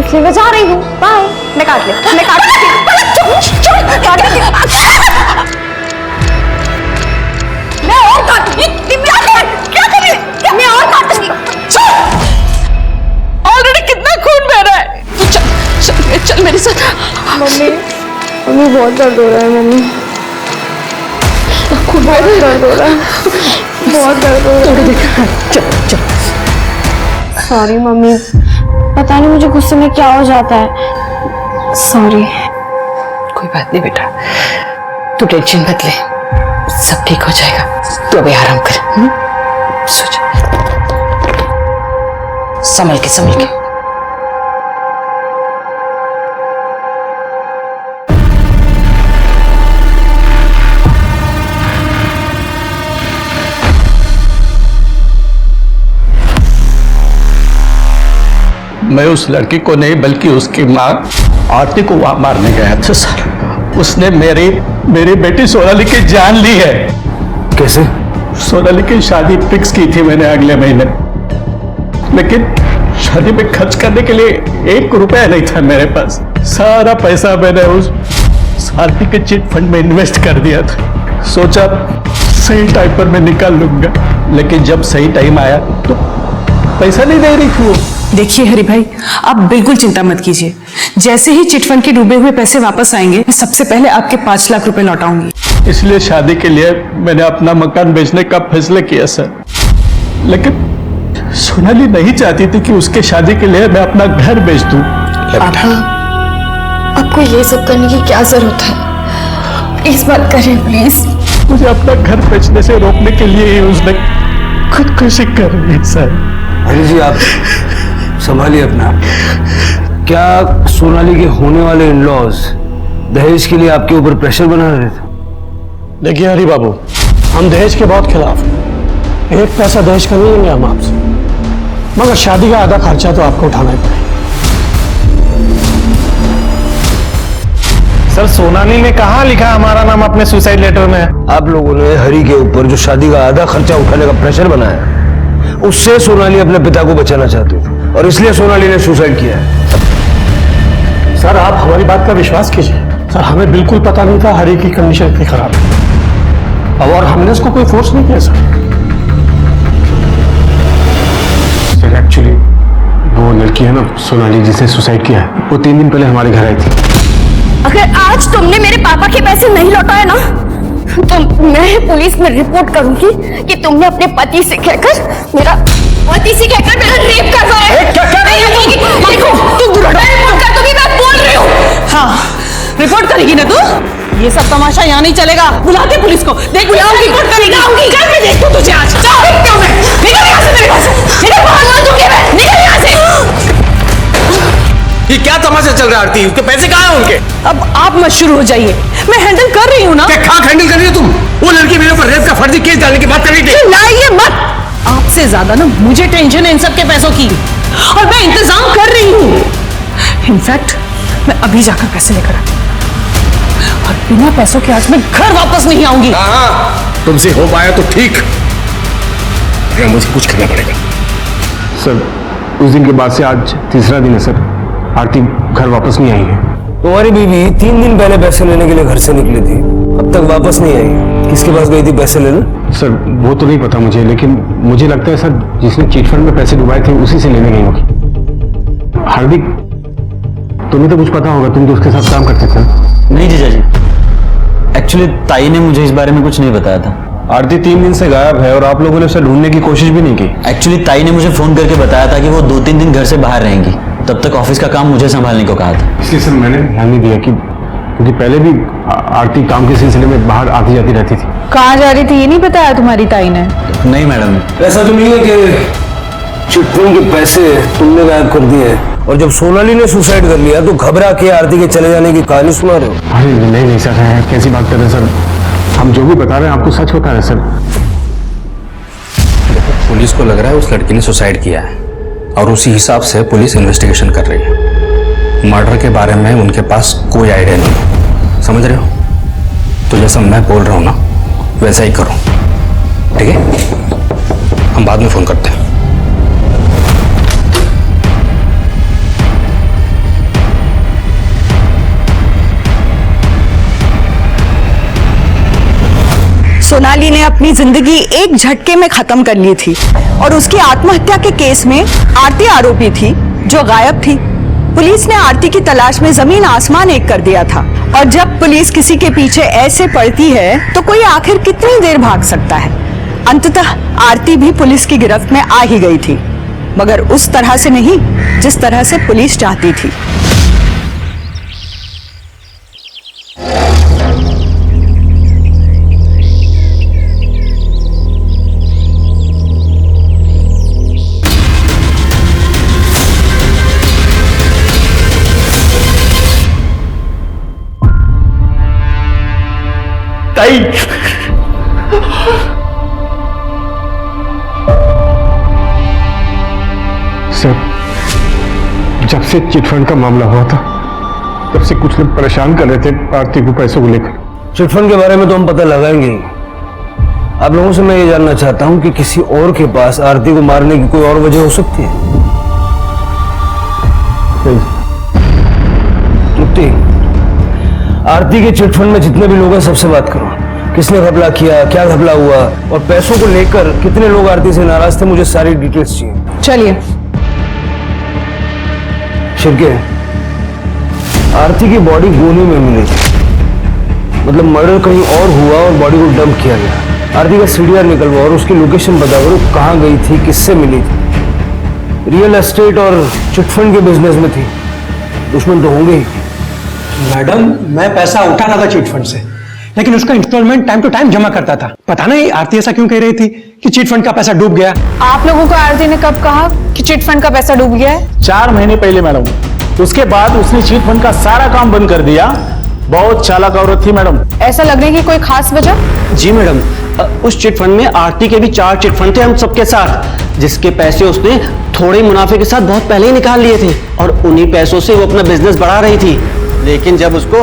इसलिए मैं जा रही हूँ। बाय। मैं काट लेती हूँ। मैं और काटूंगी। क्या कर रही है? मैं और काटूंगी। ऑलरेडी कितना खून बह रहा है। तू चल मेरे साथ। मम्मी मम्मी बहुत दर्द हो रहा है। मम्मी बहुत दर्द हो रहा है, बहुत दर्द हो रहा है। चल। सॉरी मम्मी, पता नहीं मुझे गुस्से में क्या हो जाता है। सॉरी। कोई बात नहीं बेटा, तू टेंशन मत ले, सब ठीक हो जाएगा। तू अभी आराम कर, सो जा। संभल के। मैं उस लड़की को नहीं बल्कि उसकी माँ आरती को वहां मारने गया था सर। उसने मेरी बेटी सोनाली की जान ली है। कैसे? सोनाली की शादी फिक्स की थी मैंने अगले महीने, लेकिन शादी में खर्च करने के लिए 1 रुपया नहीं था मेरे पास। सारा पैसा मैंने उस आरती के चिट फंड में इन्वेस्ट कर दिया था। सोचा सही टाइम पर मैं निकाल लूंगा, लेकिन जब सही टाइम आया तो पैसा नहीं दे रही थी वो। देखिए हरि भाई, आप बिल्कुल चिंता मत कीजिए। जैसे ही चिटफंड के डूबे हुए पैसे वापस आएंगे, मैं सबसे पहले आपके 5 लाख रुपए लौटाऊंगी। इसलिए शादी के लिए मैंने अपना मकान बेचने का फैसला किया सर, लेकिन सोनाली नहीं चाहती थी कि उसके शादी के लिए मैं अपना घर बेच दूं। पापा, आपको ये सब करने की क्या जरूरत है? प्लीज मत करें, प्लीज। मुझे अपना घर बेचने से रोकने के लिए ही उसने खुदकुशी कर ली सर। हरी जी आप संभालिए अपना। क्या सोनाली के होने वाले इन-लॉज दहेज के लिए आपके ऊपर प्रेशर बना रहे थे? देखिए हरी बाबू, हम दहेज के बहुत खिलाफ हैं। 1 पैसा दहेज का नहीं लेंगे हम आपसे, मगर शादी का आधा खर्चा तो आपको उठाना ही पड़ेगा। सर सोनाली ने कहाँ लिखा हमारा नाम अपने सुसाइड लेटर में? आप लोगों ने हरी के ऊपर जो शादी का आधा खर्चा उठाने का प्रेशर बनाया, उससे सोनाली अपने पिता को बचाना चाहती थी और इसलिए सोनाली ने सुसाइड किया है। सर आप हमारी बात का विश्वास कीजिए। सर हमें बिल्कुल पता नहीं था हरी की कंडीशन इतनी खराब है, और हमने उसको कोई फोर्स नहीं किया सर। एक्चुअली वो लड़की है ना सोनाली जिसे सुसाइड किया है, वो 3 दिन पहले हमारे घर आई थी। अगर आज तुमने मेरे पापा के पैसे नहीं लौटाए ना, तो मैं पुलिस में रिपोर्ट करूंगी कि तुमने अपने पति से कहकर मेरा रेप करवाया है। देखो तुम रिपोर्ट कर दोगी, मैं बोल रही हूँ। हाँ, रिपोर्ट करेगी ना तू? ये सब तमाशा यहाँ नहीं चलेगा। बुलाते पुलिस को। देख बुलाऊंगी, रिपोर्ट करेगी। कल मैं देखूं तुझे आज। निकल यहाँ से मेरे पास। निकल यहाँ से। ये क्या तमाशा चल रहा है आरती? उसके पैसे कहाँ हैं उनके? अब आप मत शुरू हो जाइए, मैं हैंडल कर रही हूँ ना। क्या कहाँ हैंडल कर रही हो तुम? वो लड़की मेरे ऊपर रेप का फर्जी केस डालने की बात कर रही थी। चिल्लाइए मत। आपसे ज्यादा ना मुझे टेंशन है इन सब के पैसों की, और मैं इंतजाम कर रही हूँ। इनफैक्ट मैं अभी जाकर पैसे लेकर आती हूँ, और बिना पैसों के आज मैं घर वापस नहीं आऊंगी। हाँ, तुमसे हो पाया तो ठीक, मुझे कुछ करना पड़ेगा। सर उस दिन के बाद से आज तीसरा दिन है सर, आरती घर वापस नहीं आई है। तुम्हारी बीवी 3 दिन पहले पैसे लेने के लिए घर से निकली थी। अब तक वापस नहीं आई। किसके पास गई थी पैसे लेने? सर वो तो नहीं पता मुझे, लेकिन मुझे लगता है सर जिसने चीट फंड में पैसे डुबाए थे उसी से लेने गई होगी। हार्दिक, तुम्हें तो कुछ पता होगा, तुम तो उसके साथ काम करते थे। नहीं जीजा जी, एक्चुअली ताई ने मुझे इस बारे में कुछ नहीं बताया था। आरती 3 दिन से गायब है और आप लोगों ने उसे ढूंढने की कोशिश भी नहीं की। एक्चुअली ताई ने मुझे फोन करके बताया था कि वो 2-3 दिन घर से बाहर रहेंगी, तब तक ऑफिस का काम मुझे संभालने को कहा था। इसलिए सर मैंने ध्यान नहीं दिया क्योंकि पहले भी आरती काम के सिलसिले में बाहर आती जाती रहती थी। कहाँ जा रही थी ये नहीं बताया तुम्हारी ताई ने? नहीं मैडम। ऐसा तो नहीं है कि चिटफंड के पैसे तुमने गायब कर दिए और जब सोनाली ने सुसाइड कर लिया तो घबरा के आरती के चले जाने की कहानी सुना रहे हो? अरे नहीं सर, कैसी बात कर रहे हैं सर? हम जो भी बता रहे हैं आपको सच बता रहे हैं सर। पुलिस को लग रहा है उस लड़की ने सुसाइड किया है और उसी हिसाब से पुलिस इन्वेस्टिगेशन कर रही है। मर्डर के बारे में उनके पास कोई आइडिया नहीं है, समझ रहे हो? तो जैसा मैं बोल रहा हूँ ना वैसा ही करो, ठीक है? हम बाद में फोन करते हैं। सोनाली ने अपनी जिंदगी एक झटके में खत्म कर ली थी और उसकी आत्महत्या के केस में आरती आरोपी थी जो गायब थी। पुलिस ने आरती की तलाश में जमीन आसमान एक कर दिया था और जब पुलिस किसी के पीछे ऐसे पड़ती है तो कोई आखिर कितनी देर भाग सकता है। अंततः आरती भी पुलिस की गिरफ्त में आ ही गई थी, मगर उस तरह से नहीं जिस तरह से पुलिस चाहती थी। ताई, सर जब से चिटफंड का मामला हुआ था तब से कुछ लोग परेशान कर रहे थे आरती को पैसों को लेकर। चिटफंड के बारे में तो हम पता लगाएंगे ही। आप लोगों से मैं ये जानना चाहता हूं कि किसी और के पास आरती को मारने की कोई और वजह हो सकती है? तृप्ति, आरती के चिटफंड में जितने भी लोग हैं सबसे बात करो। किसने घपला किया, क्या घपला हुआ और पैसों को लेकर कितने लोग आरती से नाराज थे, मुझे सारी डिटेल्स चाहिए। चलिए। शिरके, आरती की बॉडी गोली में मिली थी, मतलब मर्डर कहीं और हुआ और बॉडी को डंप किया गया। आरती का सीडीआर निकलवा और उसकी लोकेशन बता करो, कहाँ गई थी, किससे मिली थी। रियल एस्टेट और चिटफंड के बिजनेस में थी, दुश्मन तो होंगे ही। मैडम, मैं पैसा उठाना था चिटफंड से, लेकिन उसका इंस्टॉलमेंट टाइम टू टाइम जमा करता था। पता नहीं आरती ऐसा क्यों कह रही थी कि चिटफंड का पैसा डूब गया। आप लोगों को आरती ने कब कहा कि चिटफंड का पैसा डूब गया है? 4 महीने पहले मैडम। उसके बाद उसने चिटफंड का सारा काम बंद कर दिया। बहुत चालाक औरत थी मैडम। ऐसा लग रहा है कि कोई खास वजह? जी मैडम, उस चिटफंड में आरती के भी 4 चिटफंड थे हम सबके साथ, जिसके पैसे उसने थोड़े मुनाफे के साथ बहुत पहले ही निकाल लिए थे और उन्हीं पैसों से वो अपना बिजनेस बढ़ा रही थी। लेकिन जब उसको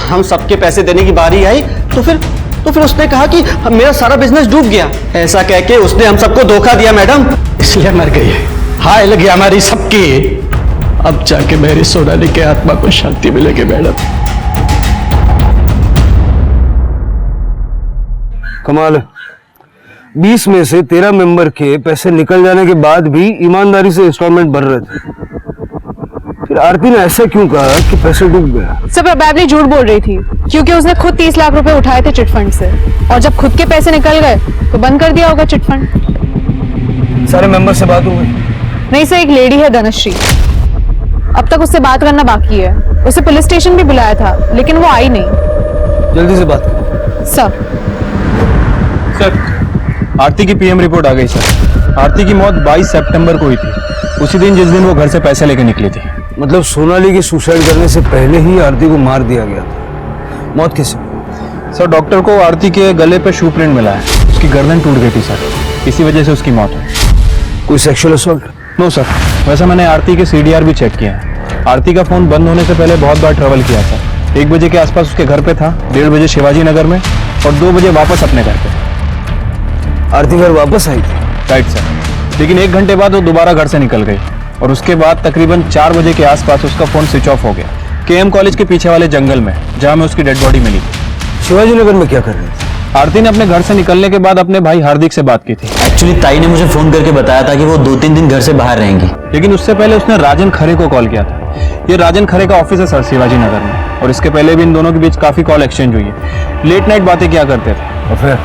हम सबके पैसे देने की बारी आई तो फिर उसने कहा कि मेरा सारा बिजनेस डूब गया। ऐसा कह के उसने हम सबको धोखा दिया मैडम, इसलिए मर गई है। हाय लगी हमारी सबकी। अब जाके मेरी सोनाली के आत्मा को शांति मिलेगी मैडम। कमाल है, 20 में से 13 मेंबर के पैसे निकल जाने के बाद भी ईमानदारी से इंस्टॉलमेंट भर रहे थे। फिर आरती ने ऐसा क्यों कहा कि पैसे डूब गया? सब प्रोबेबली झूठ बोल रही थी क्योंकि उसने खुद 30 लाख रुपए उठाए थे चिटफंड से और जब खुद के पैसे निकल गए तो बंद कर दिया होगा चिटफंड। सारे मेंबर से बात हो गई? नहीं सर, एक लेडी है धनश्री, अब तक उससे बात करना बाकी है। उसे पुलिस स्टेशन भी बुलाया था लेकिन वो आई नहीं। जल्दी से बात करो। सर आरती की पीएम रिपोर्ट आ गई सर। आरती की मौत 22 सितंबर को हुई थी, उसी दिन जिस दिन वो घर से पैसे लेकर निकली थी। मतलब सोनाली की सुसाइड करने से पहले ही आरती को मार दिया गया था। मौत कैसे? सर डॉक्टर को आरती के गले पे शू प्रिंट मिला है, उसकी गर्दन टूट गई थी सर, इसी वजह से उसकी मौत हुई। कोई सेक्सुअल असॉल्ट? नो सर, वैसे मैंने आरती के सीडीआर भी चेक किया है। आरती का फोन बंद होने से पहले बहुत बार ट्रेवल किया था। 1 बजे के आसपास उसके घर पे था, 1:30 बजे शिवाजी नगर में और 2 बजे वापस अपने घर पे। आरती घर वापस आई थी? राइट सर, लेकिन 1 घंटे बाद वो दोबारा घर से निकल गई और उसके बाद तकरीबन 4 बजे के आसपास उसका फोन स्विच ऑफ हो गया, केएम कॉलेज के पीछे वाले जंगल में, जहां में उसकी डेड बॉडी मिली। शिवाजी नगर में क्या कर रहे थे? आरती ने अपने घर से निकलने के बाद अपने भाई हार्दिक से बात की थी। एक्चुअली ताई ने मुझे फोन करके बताया था कि वो 2-3 दिन घर से बाहर रहेंगी। लेकिन उससे पहले उसने राजन खरे को कॉल किया था। ये राजन खरे का ऑफिस है सर शिवाजी नगर में, और इसके पहले भी इन दोनों के बीच काफी कॉल एक्सचेंज हुई है। लेट नाइट बातें क्या करते थे। और फिर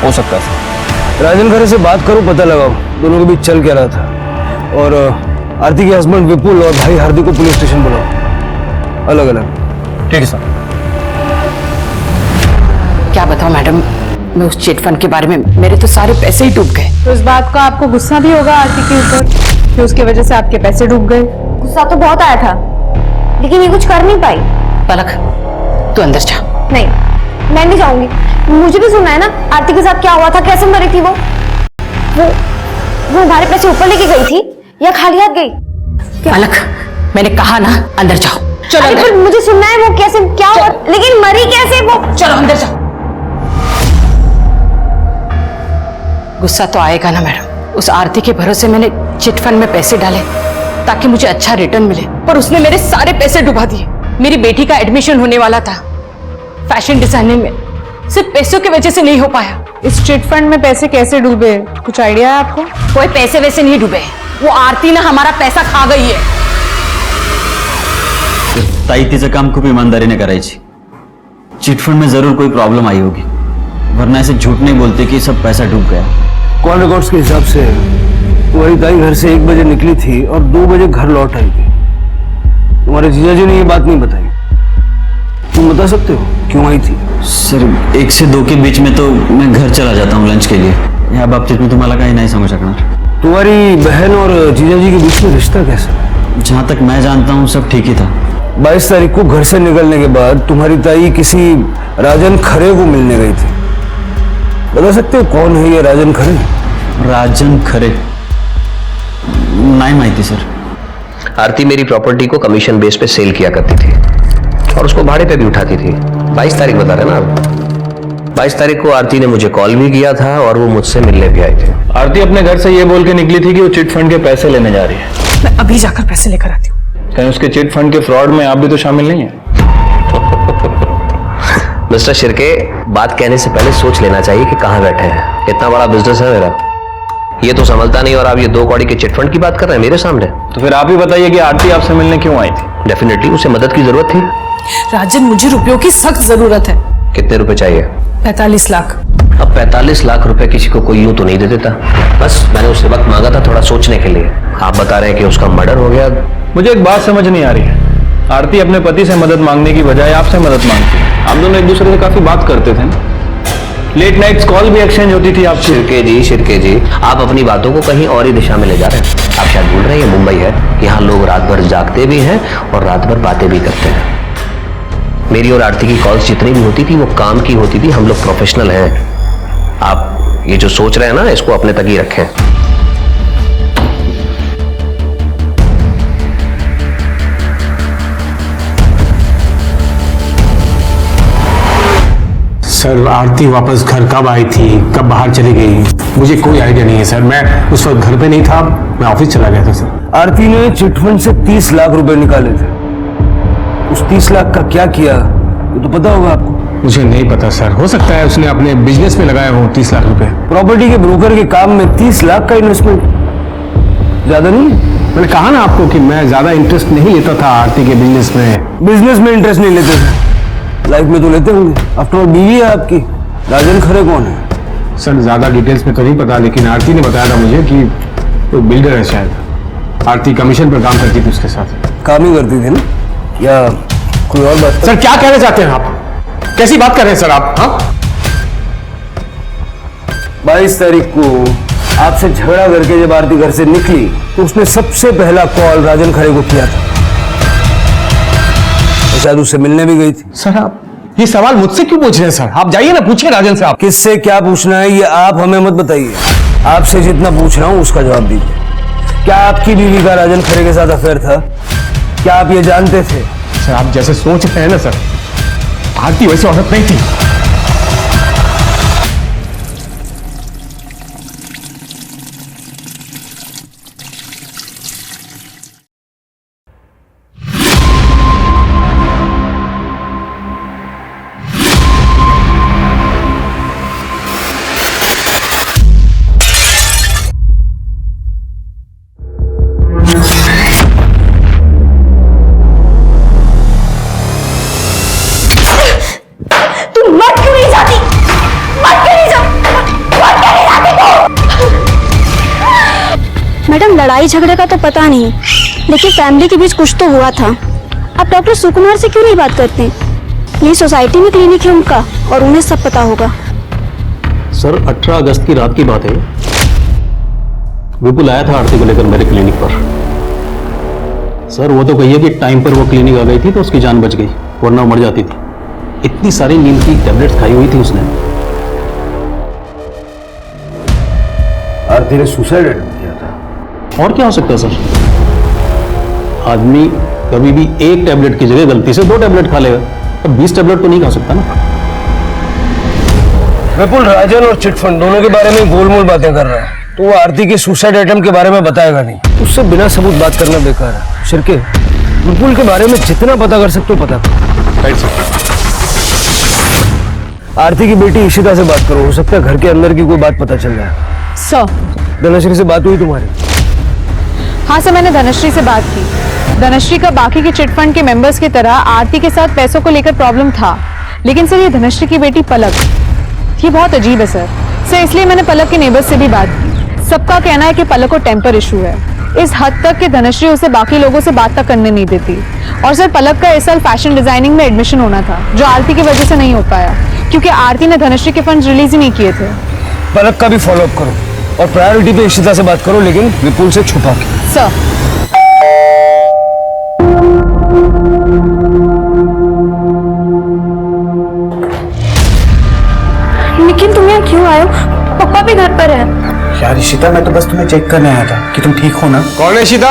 हो सकता है सर। राजन खरे से बात करो, पता लगाओ दोनों के बीच चल क्या रहा था। और आरती के हस्बैंड विपुल और भाई हार्दिक को पुलिस स्टेशन बुलाओ, अलग अलग। ठीक है सर। क्या बताऊं मैडम, मैं उस चिट फंड के बारे में, मेरे तो सारे पैसे ही डूब गए। तो इस बात का आपको गुस्सा भी होगा आरती के ऊपर कि उसकी वजह से आपके पैसे डूब गए। गुस्सा तो बहुत आया था, लेकिन ये कुछ कर नहीं पाई। पलक, तू अंदर जा। नहीं, मैं नहीं जाऊंगी। मुझे भी सुनना है ना आरती के साथ क्या हुआ था, कैसे मरी थी वो हमारे पैसे ऊपर लेके गई थी या खाली हाथ गई? पलक, मैंने कहा ना अंदर जाओ। चलो अरे अंदर। पर मुझे सुनना है वो कैसे, क्या हुआ, लेकिन मरी कैसे वो? चलो अंदर जाओ। गुस्सा तो आएगा ना मैडम, उस आरती के भरोसे मैंने चिट फंड में पैसे डाले ताकि मुझे अच्छा रिटर्न मिले, पर उसने मेरे सारे पैसे डुबा दिए। मेरी बेटी का एडमिशन होने वाला था फैशन डिजाइनिंग में, सिर्फ पैसों की वजह से नहीं हो पाया। इस चिट फंड में पैसे कैसे डूबे, कुछ आइडिया है आपको? कोई पैसे वैसे नहीं डूबे, वो आरती ना हमारा पैसा खा गई है। ताई तिचं काम खूप ईमानदारीने करायची। चिटफंड में जरूर कोई प्रॉब्लम आई होगी, वरना ऐसे झूठ नहीं बोलते कि सब पैसा डूब गया। कॉल रिकॉर्ड्स के हिसाब से तुम्हारी ताई घर से 1 बजे निकली थी और 2 बजे घर लौट आई थी। तुम्हारे जीजा जी ने ये बात नहीं बताई, तुम बता सकते हो क्यों आई थी? सर 1 से 2 के बीच में तो मैं घर चला जाता हूँ लंच के लिए। या बाबतीत में तुम्हाला काही नाही समझ सकणार। तुम्हारी बहन और जीजा जी के बीच में रिश्ता कैसा? जहाँ तक मैं जानता हूँ सब ठीक ही था। 22 तारीख को घर से निकलने के बाद तुम्हारी ताई किसी राजन खरे को मिलने गई थी। बता सकते हो कौन है ये राजन खरे? राजन खरे नहीं माहिती सर। आरती मेरी प्रॉपर्टी को कमीशन बेस पे सेल किया करती थी और उसको भाड़े पे भी उठाती थी। 22 तारीख बता रहे ना आप? 22 तारीख को आरती ने मुझे कॉल भी किया था और वो मुझसे मिलने भी आए थे। आरती अपने घर से ये बोल के निकली थी कि वो चिट फंड के पैसे लेने जा रही है। मैं अभी जाकर पैसे लेकर आती हूँ। कहीं उसके चिट फंड के फ्रॉड में आप भी तो शामिल नहीं है? मिस्टर शिर्के, बात कहने से पहले सोच लेना चाहिए कि कहां बैठे हैं। इतना बड़ा बिजनेस है मेरा, ये तो संभलता नहीं और आप ये 2 कौड़ी के चिट फंड की बात कर रहे हैं मेरे सामने। तो फिर आप ही बताइए कि आरती आपसे मिलने क्यों आई थी? डेफिनेटली उसे मदद की जरूरत थी। राजन, मुझे रुपयों की सख्त जरूरत है। कितने रुपए चाहिए? 45 लाख। अब 45 लाख रुपए किसी को कोई यूं तो नहीं दे देता। बस मैंने उससे वक्त मांगा था थोड़ा सोचने के लिए। आप बता रहे हैं कि उसका मर्डर हो गया। मुझे एक बात समझ नहीं आ रही है। आरती अपने पति से मदद मांगने की बजाय आपसे मदद मांगती है। आप दोनों एक दूसरे से काफी बात करते थे ना? लेट नाइट्स कॉल भी एक्सचेंज होती थी आपसे। शिर्के जी, आप अपनी बातों को कहीं और ही दिशा में ले जा रहे हैं। आप शायद भूल रहे हैं ये मुंबई है, यहाँ लोग रात भर जागते भी हैं और रात भर बातें भी करते हैं। मेरी और आरती की कॉल्स जितनी भी होती थी वो काम की होती थी। हम लोग प्रोफेशनल हैं। आप ये जो सोच रहे हैं ना, इसको अपने तक ही रखें। सर आरती वापस घर कब आई थी, कब बाहर चली गई, मुझे कोई आइडिया नहीं है सर। मैं उस वक्त घर पे नहीं था, मैं ऑफिस चला गया था सर। आरती ने चिटफंड से 30 लाख रुपए निकाले थे। उस 30 लाख का क्या किया ये तो पता होगा आपको? मुझे नहीं पता सर, हो सकता है उसने अपने बिजनेस में लगाया हो 30 लाख रुपए। प्रॉपर्टी के ब्रोकर के काम में 30 लाख का इन्वेस्टमेंट ज्यादा नहीं है? मैंने कहा ना आपको कि मैं ज्यादा इंटरेस्ट नहीं लेता था आरती के बिजनेस में। बिजनेस में इंटरेस्ट नहीं लेते थे, लाइफ में तो लेते होंगे। आफ्टर ऑल बीवी है आपकी। राजन खरे कौन है? सर ज्यादा डिटेल्स में तो नहीं पता, लेकिन आरती ने बताया था मुझे कि वो बिल्डर है शायद। आरती कमीशन पर काम करती थी उसके साथ। काम ही करती थी ना, या कोई और बात? सर क्या कहना चाहते हैं आप? कैसी बात कर रहे हैं सर आप? हाँ 22 तारीख को आपसे झगड़ा करके जब आरती घर से निकली तो उसने सबसे पहला कॉल राजन खरे को किया था। शायद उससे मिलने भी गई थी। सर आप ये सवाल मुझसे क्यों पूछ रहे हैं सर? आप जाइए ना, पूछिए राजन से। आप किससे क्या पूछना है ये आप हमें मत बताइए। आपसे जितना पूछ रहा हूं उसका जवाब दीजिए। क्या आपकी बीवी का राजन खरे के साथ अफेयर था? क्या आप ये जानते थे? सर आप जैसे सोच रहे हैं ना सर, आरती वैसे औरत नहीं थी। मैडम लड़ाई झगड़े का तो पता नहीं, लेकिन फैमिली के बीच कुछ तो हुआ था। आप डॉक्टर सुकुमार से क्यों नहीं बात करते? ये सोसाइटी में क्लिनिक है उनका और उन्हें सब पता होगा। सर 18 अगस्त की रात की बात है। विपुल आया था आरती को लेकर मेरे क्लिनिक पर। सर वो तो कहिए कि टाइम पर वो क्लिनिक आ गई थी तो उसकी जान बच गई, वरना मर जाती थी। इतनी सारी नींद की टैबलेट्स खाई हुई थी उसने। आरती ने सुसाइड अटेम्प्ट किया था। और क्या हो सकता है सर? आदमी कभी भी एक टैबलेट की जगह गलती से 2 टैबलेट खा लेगा, अब 20 टैबलेट तो नहीं खा सकता ना। विपुल राजन और चिटफंड दोनों के बारे में गोलमोल बातें कर रहा है, तो वो आरती के सुसाइड अटेम्प्ट के बारे में बताएगा नहीं। उससे बिना सबूत बात करना बेकार है। शिरके, विपुल के बारे में जितना पता कर सकते हो पता करो। आरती की बेटी इशिता से बात करो, हो सकता है घर के अंदर की कोई बात पता चल जाए। सर, धनश्री से बात हुई तुम्हारी? हाँ सर, मैंने धनश्री से बात की। धनश्री का बाकी के चिट फंड के मेंबर्स की तरह आरती के साथ पैसों को लेकर प्रॉब्लम था, लेकिन सर ये धनश्री की बेटी पलक, ये बहुत अजीब है सर इसलिए मैंने पलक के नेबर्स से भी बात की। सबका कहना है कि पलक को टेम्पर इशू है, इस हद तक कि धनश्री उसे बाकी लोगों से बात तक करने नहीं देती। और सर पलक का इस साल फैशन डिजाइनिंग में एडमिशन होना था, जो आरती की वजह से नहीं हो पाया, क्योंकि आरती ने धनश्री के फंड रिलीज ही नहीं किए थे। पलक का भी फॉलो अप करो और प्रायोरिटी पे इशिता से बात करो, लेकिन विपुल से छुपा के। सर लेकिन तुम यहाँ क्यों आए हो? पापा भी घर पर है। यार इशिता, मैं तो बस तुम्हें चेक करने आया था कि तुम ठीक हो ना। कौन है इशिता?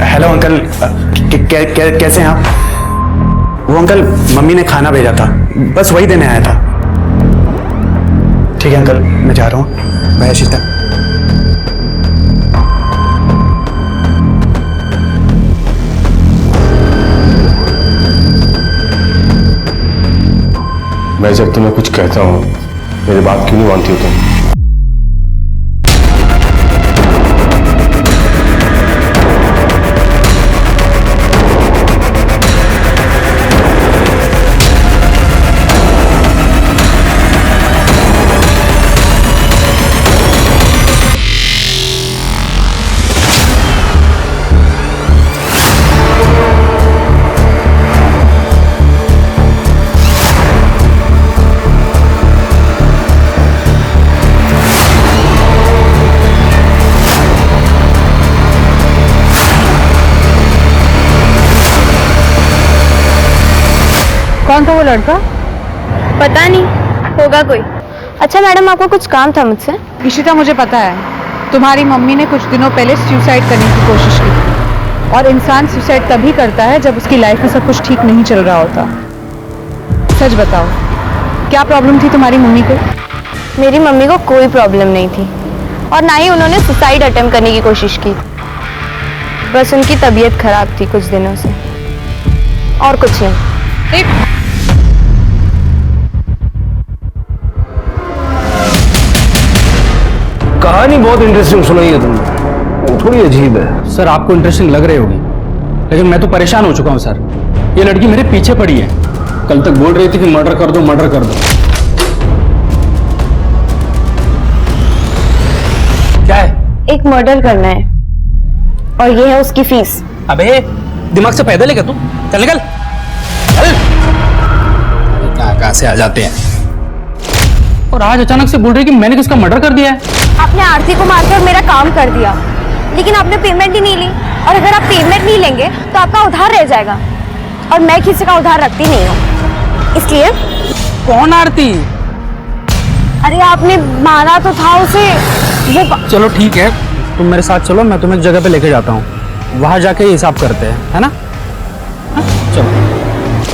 हेलो अंकल, कैसे हैं आप? वो अंकल मम्मी ने खाना भेजा था, बस वही देने आया था। ठीक है अंकल, मैं जा रहा हूँ। बाय इशिता। मैं जब तुम्हें कुछ कहता हूँ मेरी बात क्यों नहीं मानती हो तुम? कौन था वो लड़का? पता नहीं, होगा कोई। अच्छा मैडम, आपको कुछ काम था मुझसे? इशिता, मुझे पता है तुम्हारी मम्मी ने कुछ दिनों पहले सुसाइड करने की कोशिश की थी, और इंसान सुसाइड तभी करता है जब उसकी लाइफ में सब कुछ ठीक नहीं चल रहा होता। सच बताओ, क्या प्रॉब्लम थी तुम्हारी मम्मी को? मेरी मम्मी को कोई प्रॉब्लम नहीं थी और ना ही उन्होंने सुसाइड अटेम्प्ट करने की कोशिश की। बस उनकी तबीयत खराब थी कुछ दिनों से, और कुछ नहीं। कहानी बहुत इंटरेस्टिंग सुनाई है तुमने, थोड़ी अजीब है। सर आपको इंटरेस्टिंग लग रही होगी, लेकिन मैं तो परेशान हो चुका हूँ सर। ये लड़की मेरे पीछे पड़ी है, कल तक बोल रही थी कि मर्डर कर दो मर्डर कर दो। क्या है? एक मर्डर करना है और ये है उसकी फीस। अबे दिमाग से पैदल है क्या तू? चल निकल, चल। कहाँ से आ जाते हैं, और आज अचानक से बोल रही कि मैंने किसका मर्डर कर दिया है। आपने आरती को मारकर मेरा काम कर दिया, लेकिन आपने पेमेंट ही नहीं ली, और अगर आप पेमेंट नहीं लेंगे तो आपका उधार रह जाएगा, और मैं किसी का उधार रखती नहीं हूँ, इसलिए। कौन आरती? अरे आपने मारा तो था उसे, वो। चलो ठीक है, तुम मेरे साथ चलो, मैं तुम्हें एक जगह पे लेके जाता हूँ, वहां जाके हिसाब करते हैं, है ना? हाँ? चलो।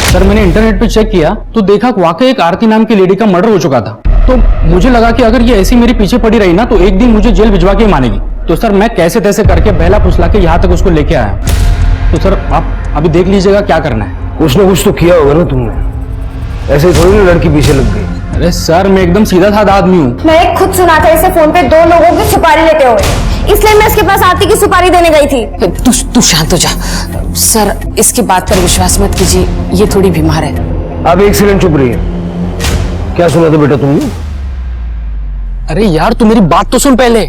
सर मैंने इंटरनेट पे चेक किया तो देखा वाकई एक आरती नाम की लेडी का मर्डर हो चुका था, तो मुझे लगा कि अगर ये ऐसी मेरे पीछे पड़ी रही ना तो एक दिन मुझे जेल भिजवा के मानेगी। तो सर मैं कैसे तैसे करके बहला फुसला के यहाँ तक उसको लेके आया। तो सर आप अभी देख लीजिएगा क्या करना है। कुछ ना कुछ तो किया होगा ना तुमने, ऐसे ही थोड़ी ना लड़की पीछे लग गई। अरे सर मैं एकदम सीधा साधा आदमी हूँ। मैंने खुद सुना था इसे फोन पे 2 लोगों की सुपारी लेते हुए, इसलिए मैं इसके पास आरती की सुपारी देने गई थी। तू शांत हो जा सर, इसकी बात पर विश्वास मत कीजिए, ये थोड़ी बीमार है। आप एक सेकंड चुप रहिए। क्या सुना था बेटा तुमने? अरे यार तू मेरी बात तो सुन पहले।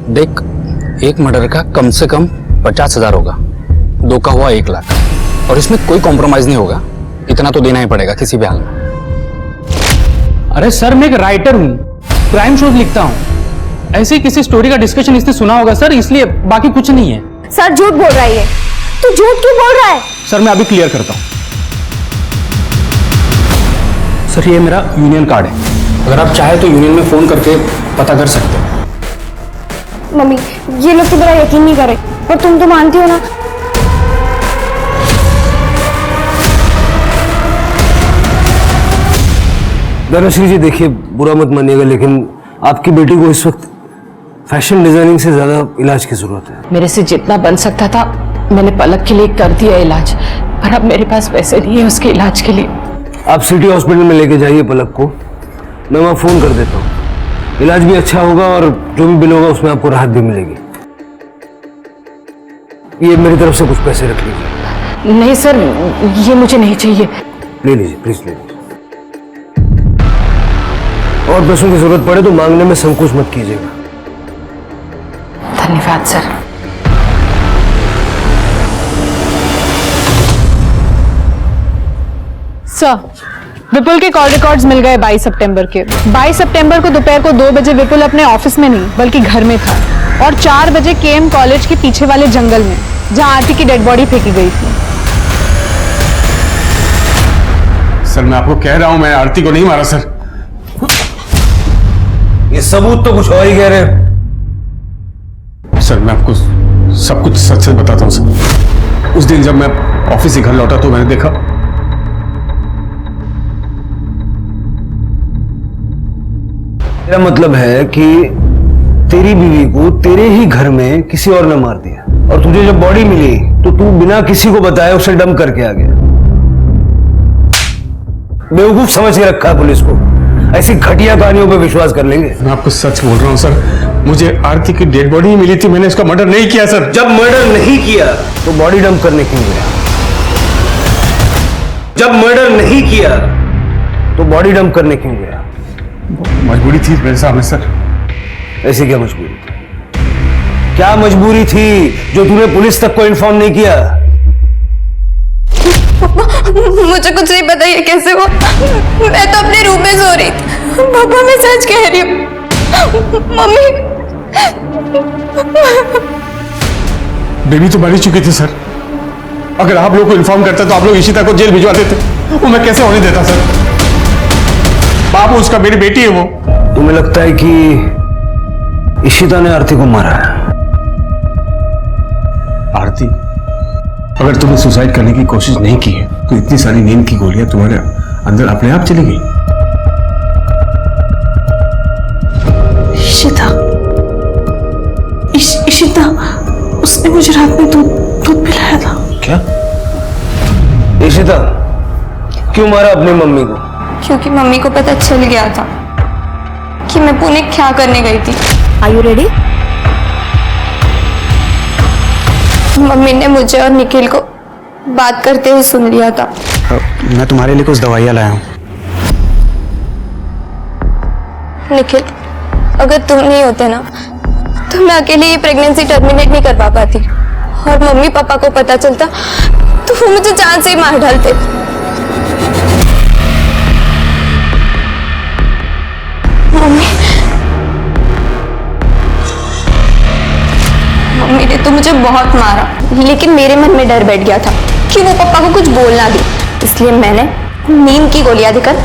देख, एक मर्डर का कम से कम 50,000 होगा, 2 का हुआ 1 लाख, और इसमें कोई कॉम्प्रोमाइज नहीं होगा। इतना तो देना ही पड़ेगा किसी भी हाल में। अरे सर, मैं एक राइटर हूँ, क्राइम शोज लिखता हूँ। ऐसे ही किसी स्टोरी का डिस्कशन इसने सुना होगा सर, इसलिए, बाकी कुछ नहीं है। सर झूठ बोल रहा है, तू झूठ क्यों बोल रहा है? सर मैं अभी क्लियर करता हूँ। सर ये मेरा यूनियन कार्ड है, अगर आप चाहे तो यूनियन में फोन करके पता कर सकते हो। मम्मी, ये लोग तो मेरा यकीन नहीं करे, पर तुम तो मानती हो ना। धनश्री जी देखिए, बुरा मत मानिएगा, लेकिन आपकी बेटी को इस वक्त फैशन डिजाइनिंग से ज्यादा इलाज की जरूरत है। मेरे से जितना बन सकता था मैंने पलक के लिए कर दिया इलाज, पर अब मेरे पास पैसे नहीं है उसके इलाज के लिए। आप सिटी हॉस्पिटल में लेके जाइए पलक को, मैं वहां फोन कर देता हूँ। इलाज भी अच्छा होगा और जो भी बिल होगा उसमें आपको राहत भी मिलेगी। ये मेरी तरफ से कुछ पैसे रख लीजिए। नहीं सर, ये मुझे नहीं चाहिए। ले लीजिए, प्लीज ले लीजिए। और पैसों की जरूरत पड़े तो मांगने में संकोच मत कीजिएगा। धन्यवाद सर। सर, विपुल के कॉल रिकॉर्ड्स मिल गए 22 सितंबर के। 22 सितंबर को दोपहर को 2 बजे विपुल अपने ऑफिस में नहीं बल्कि घर में था, और 4 बजे केएम कॉलेज के पीछे वाले जंगल में, जहां आरती की डेड बॉडी फेंकी गई थी। सर मैं आपको कह रहा हूं, मैं आरती को नहीं मारा सर। ये सबूत तो कुछ और ही कह रहे हैं। सर मैं आपको सब कुछ सच सच बताता हूं सर। उस दिन जब मैं ऑफिस से घर लौटा तो मैंने देखा मेरा मतलब है कि तेरी बीवी को तेरे ही घर में किसी और ने मार दिया, और तुझे जब बॉडी मिली तो तू बिना किसी को बताए उसे डंप करके आ गया। बेवकूफ समझ के रखा है पुलिस को, ऐसी घटिया कहानियों पे विश्वास कर लेंगे। मैं आपको सच बोल रहा हूं सर, मुझे आरती की डेड बॉडी ही मिली थी, मैंने उसका मर्डर नहीं किया सर। जब मर्डर नहीं किया तो बॉडी डंप करने क्यों गया? जब मर्डर नहीं किया तो बॉडी डंप करने क्यों गया? मजबूरी थी मेरे सामने सर। ऐसी क्या मजबूरी थी? क्या मजबूरी थी जो तूने पुलिस तक को इन्फॉर्म नहीं किया? मुझे कुछ नहीं पता ये कैसे हुआ। मैं तो अपने रूम में सो रही थी। पापा मैं सच कह रही हूँ। मम्मी, बेबी तो मर ही चुकी थी सर। अगर आप लोग को इन्फॉर्म करते तो आप लोग इशिता को जेल भिजवा देते, वो मैं कैसे होने देता सर। बाबू उसका मेरी बेटी है वो। तुम्हें लगता है कि इशिता ने आरती को मारा है? आरती, अगर तुमने सुसाइड करने की कोशिश नहीं की है तो इतनी सारी नींद की गोलियां तुम्हारे अंदर अपने आप चली गई। इशिता, इशिता, उसने मुझे रात में दूध पिलाया था। क्या? इशिता क्यों मारा अपनी मम्मी को? क्योंकि मम्मी को पता चल गया था कि मैं पुणे क्या करने गई थी। Are you ready? मम्मी ने मुझे और निखिल को बात करते हुए सुन लिया था। मैं तुम्हारे लिए कुछ दवाइयाँ लाया हूँ। निखिल, अगर तुम नहीं होते ना तो मैं अकेले ये प्रेगनेंसी टर्मिनेट नहीं कर पा पाती, और मम्मी पापा को पता चलता तो वो मुझे जान से ही मार डालते। मम्मी ने तो मुझे बहुत मारा, लेकिन मेरे मन में डर बैठ गया था कि वो पापा को कुछ बोल ना दे, इसलिए मैंने नींद की गोलियां देकर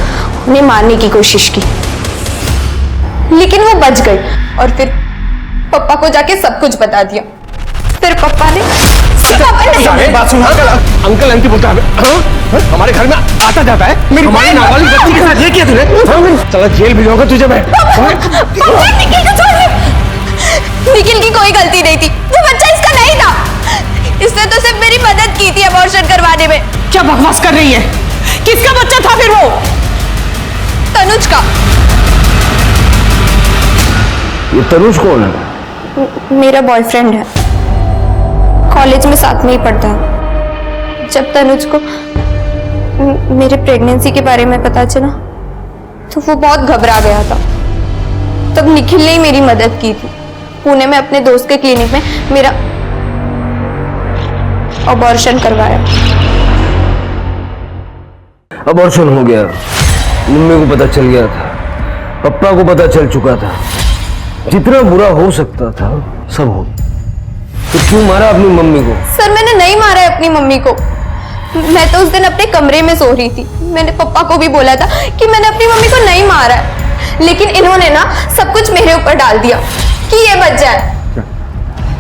उन्हें मारने की कोशिश की, लेकिन वो बच गई। और फिर पापा को जाके सब कुछ बता दिया। फिर पापा ने बात सुना। अंकल आंटी बोलता है हमारे घर में आता जाता है, मेरी हमारी नाबालिग बच्ची के साथ ये किया तूने? चलो जेल भिजवाऊंगा तुझे मैं। निखिल की कोई गलती नहीं थी, वो बच्चा इसका नहीं था। इसने तो सिर्फ मेरी मदद की थी अबॉर्शन करवाने में। क्या बकवास कर रही है? किसका बच्चा था फिर वो? तनुज का। ये तनुज कौन है? मेरा बॉयफ्रेंड है, कॉलेज में साथ में ही पढ़ता है। जब तनुज को मेरे प्रेगनेंसी के बारे में पता चला तो वो बहुत घबरा गया था। तब निखिल ने ही मेरी मदद की थी। पुणे में अपने दोस्त के क्लिनिक में मेरा अबॉर्शन करवाया। अबॉर्शन हो गया, मम्मी को पता चल गया था, पप्पा को पता चल चुका था, जितना बुरा हो सकता था सब हो। तो क्यों मारा अपनी मम्मी को? सर मैंने नहीं मारा है अपनी मम्मी को। मैं तो उस दिन अपने कमरे में सो रही थी। मैंने पापा को भी बोला था कि मैंने अपनी मम्मी को नहीं मारा है, लेकिन इन्होंने ना सब कुछ मेरे ऊपर डाल दिया कि ये बच जाए।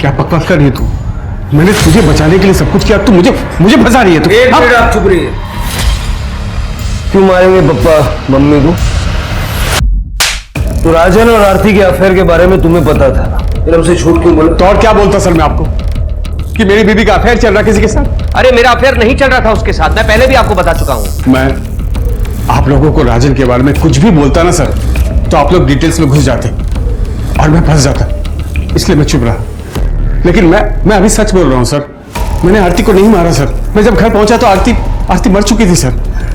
क्या बकवास कर रही है तू? मैंने तुझे बचाने के लिए सब कुछ किया, तू मुझे फंसा रही है तू। एक मिनट आप चुप रहिए। क्यों मारेंगे पप्पा मम्मी को? तो राजन और आरती के अफेयर के बारे में तुम्हें पता था, फिर हमसे झूठ क्यों बोला? तो और क्या बोलता सर मैं आपको कि मेरी बीबी का अफेयर चल रहा किसी के साथ? अरे मेरा अफेयर नहीं चल रहा था उसके साथ, मैं पहले भी आपको बता चुका हूं। मैं आप लोगों को राजन के बारे में कुछ भी बोलता ना सर, तो आप लोग डिटेल्स में घुस जाते और मैं फंस जाता, इसलिए मैं चुप रहा। लेकिन मैं अभी सच बोल रहा हूं सर, मैंने आरती को नहीं मारा सर। मैं जब घर पहुंचा तो आरती मर चुकी थी सर।